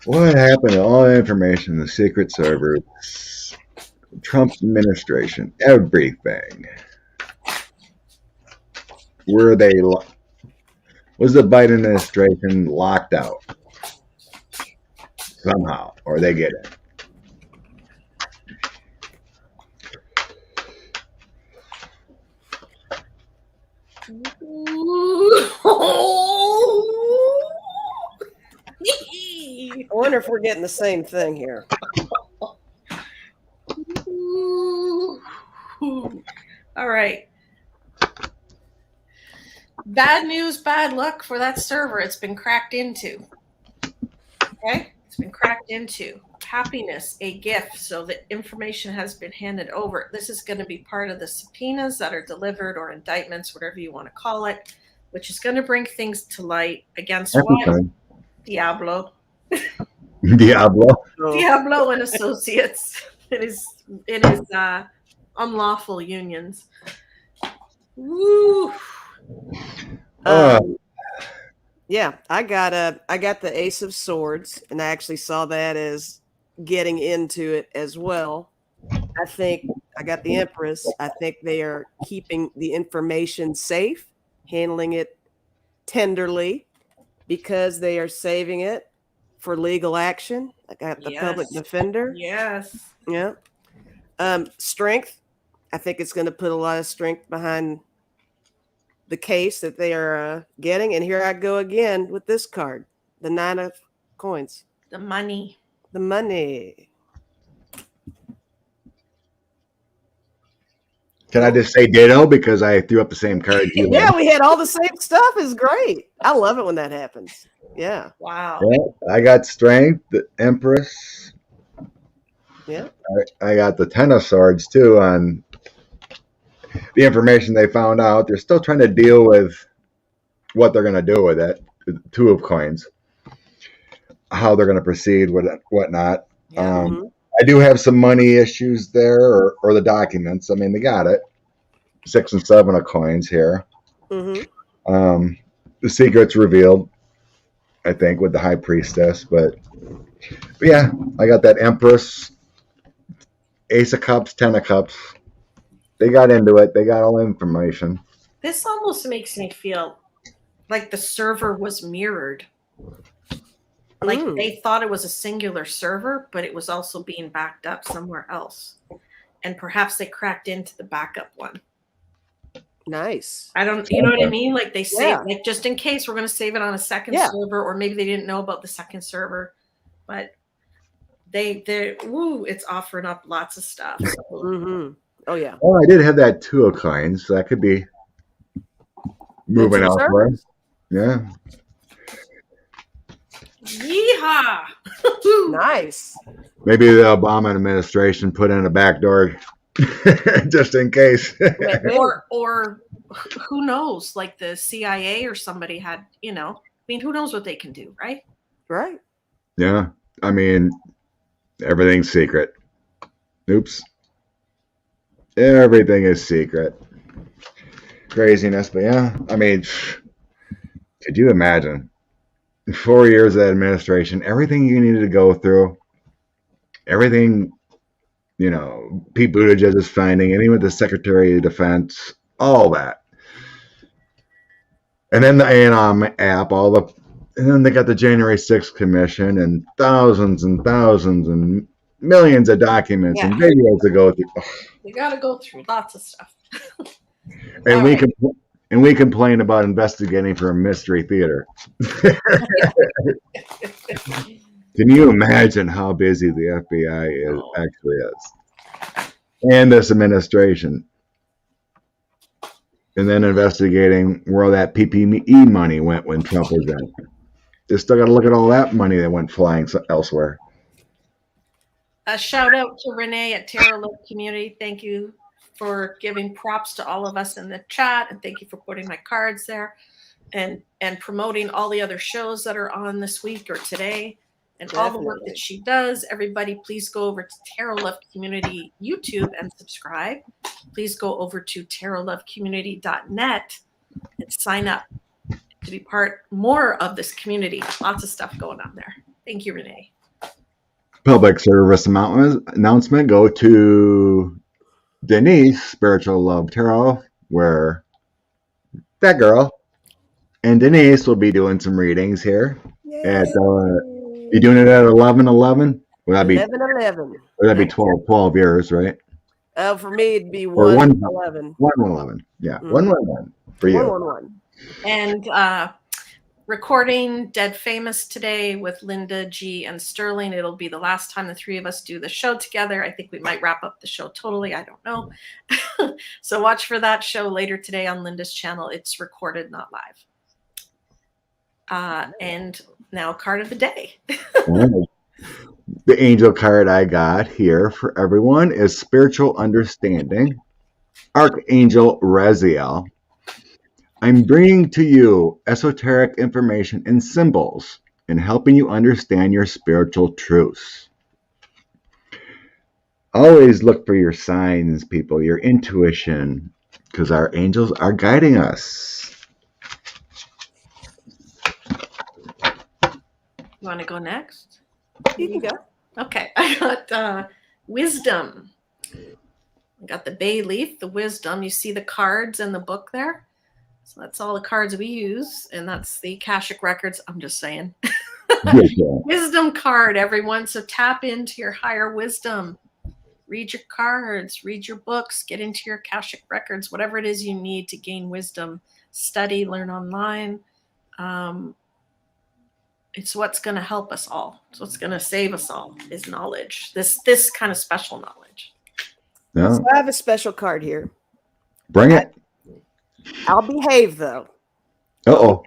What happened to all the information in the secret server? Trump's administration, everything. Was the Biden administration locked out somehow, or they get it? I wonder if we're getting the same thing here. All right. Bad news, bad luck for that server. It's been cracked into. Okay? It's been cracked into. Happiness, a gift. So the information has been handed over. This is going to be part of the subpoenas that are delivered or indictments, whatever you want to call it. which is going to bring things to light against what? Everything. Diablo. Diablo. So, Diablo and Associates. It is unlawful unions. Woo. Yeah, I got the Ace of Swords, and I actually saw that as getting into it as well. I think I got the Empress. I think they are keeping the information safe, handling it tenderly, because they are saving it for legal action. I got the Public Yes. Defender. Yes. Yeah. Strength. I think it's going to put a lot of strength behind the case that they are getting. And here I go again with this card, the 9 of coins, The money. the money. Can I just say ditto because I threw up the same card you Yeah, had? we had all the same stuff. It's great. I love it when that happens. Yeah. Wow. Yeah, I got strength, the Empress. Yeah. I got the Ten of Swords too on the information they found out. They're still trying to deal with what they're going to do with it. The Two of Coins, how they're going to proceed with it, whatnot. Yeah. Mhm. I do have some money issues there, or the documents. I mean, they got it. 6 and 7 of coins here. Mhm. The secret's revealed, I think, with the High Priestess. But yeah, I got that Empress, Ace of Cups, 10 of Cups. They got into it. They got all the information. This almost makes me feel like the server was mirrored. Like Mm. they thought it was a singular server, but it was also being backed up somewhere else. And perhaps they cracked into the backup one. Nice. I don't, you know what I mean? Like they say, Yeah. like just in case we're going to save it on a second Yeah. server, or maybe they didn't know about the second server, but it's offering up lots of stuff. So, Mhm. Oh yeah. Well, I did have that 2 of coins, so that could be moving Two elsewhere. servers? Yeah. yeehaw! Nice. Maybe the Obama administration put in a back door just in case. or who knows? Like the CIA or somebody had, I mean, who knows what they can do, right? Right. Yeah. I mean, everything's secret. Oops. Everything is secret. Craziness, but yeah. I mean, could you imagine? 4 years of administration, everything you needed to go through, everything, Pete Buttigieg is finding, and even the Secretary of Defense, all that. And then the ANOM app, and then they got the January 6th Commission and thousands and millions of documents and videos to go through. We got to go through lots of stuff. And we complain about investigating for a mystery theater. Can you imagine how busy the FBI actually is? And this administration. And then investigating where that PPE money went when Trump was in. They still got to look at all that money that went flying elsewhere. A shout out to Renee at Tarot Love Community. Thank you for giving props to all of us in the chat, and thank you for putting my cards there and promoting all the other shows that are on this week or today and all the work that she does. Everybody, please go over to Tarot Love Community YouTube and subscribe. Please go over to tarotlovecommunity.net and sign up to be more of this community. Lots of stuff going on there. Thank you, Renee. Public service announcement. Go to Denise Spiritual Love Tarot, where that girl and Denise will be doing some readings here. At you doing it at 11:11? Would that be 11:11? Would that be 12 years, right? For me, it'd be Or 1:11. 1:11. Yeah, 1:11 for you. 1:11. And recording Dead Famous today with Linda G and Sterling. It'll be the last time the three of us do the show together. I think we might wrap up the show totally. I don't know. So watch for that show later today on Linda's channel. It's recorded, not live. And now card of the day. The angel card I got here for everyone is Spiritual Understanding, Archangel Raziel. I'm bringing to you esoteric information and symbols and helping you understand your spiritual truths. Always look for your signs, people, your intuition, because our angels are guiding us. You want to go next? You can go. Okay, I got wisdom. I got the bay leaf, the wisdom. You see the cards in the book there? So that's all the cards we use, and that's the Akashic Records. I'm just saying. Wisdom card, everyone. So tap into your higher wisdom. Read your cards, read your books, get into your Akashic Records, whatever it is you need to gain wisdom. Study, learn online. It's what's going to help us all. It's what's going to save us all is knowledge. This kind of special knowledge. No, So I have a special card here. bring it. I'll behave though. Uh-oh.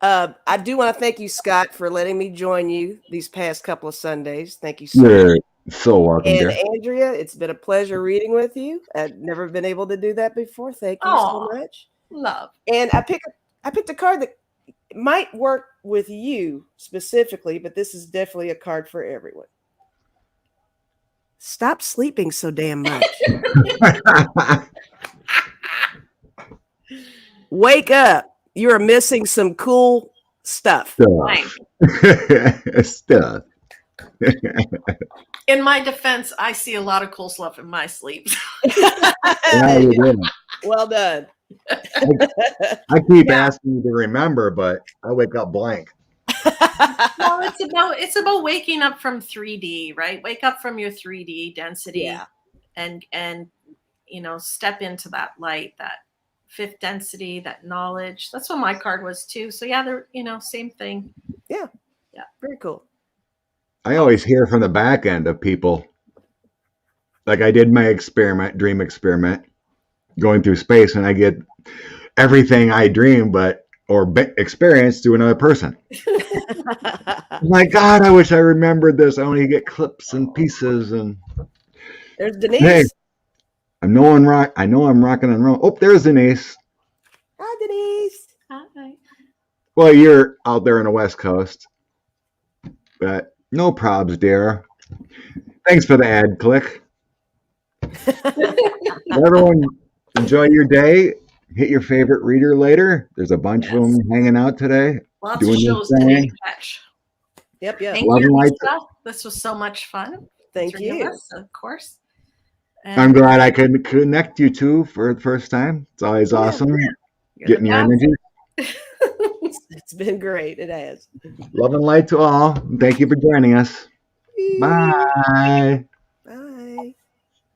I do want to thank you, Scott, for letting me join you these past couple of Sundays. Thank you so much. You're so welcome, And dear. Andrea, it's been a pleasure reading with you. I've never been able to do that before. Thank you Aw. so much. Love. And I picked a card that might work with you specifically, but this is definitely a card for everyone. Stop sleeping so damn much. Wake up. You are missing some cool stuff. Stuff. In my defense, I see a lot of cool stuff in my sleep. Yeah, you did. Well done. I keep asking you to remember, but I wake up blank. Well, it's about waking up from 3D, right? Wake up from your 3D density, Yeah. and step into that light, that fifth density, that knowledge. That's what my card was too. So yeah, they're same thing. Very cool. I always hear from the back end of people. Like I did my dream experiment, going through space, and I get everything I dream or experience to another person. My God, I wish I remembered this. I only get clips and pieces. And There's Denise. hey, I know I'm rocking and rolling. Oh, there's Denise. Hi, Denise. Hi. Well, you're out there on the West Coast, but no probs, dear. Thanks for the ad click. Everyone, enjoy your day. Hit your favorite reader later. There's a bunch of them hanging out today. Lots Doing of this shows today thing. to catch. Yep. Thank Love you, and light. Lisa. This was so much fun. Thank Three of you. us, of course. I'm glad I could connect you two for the first time. It's always awesome You're getting the your best. energy. It's been great. It has. Love and light to all. Thank you for joining us. Bye.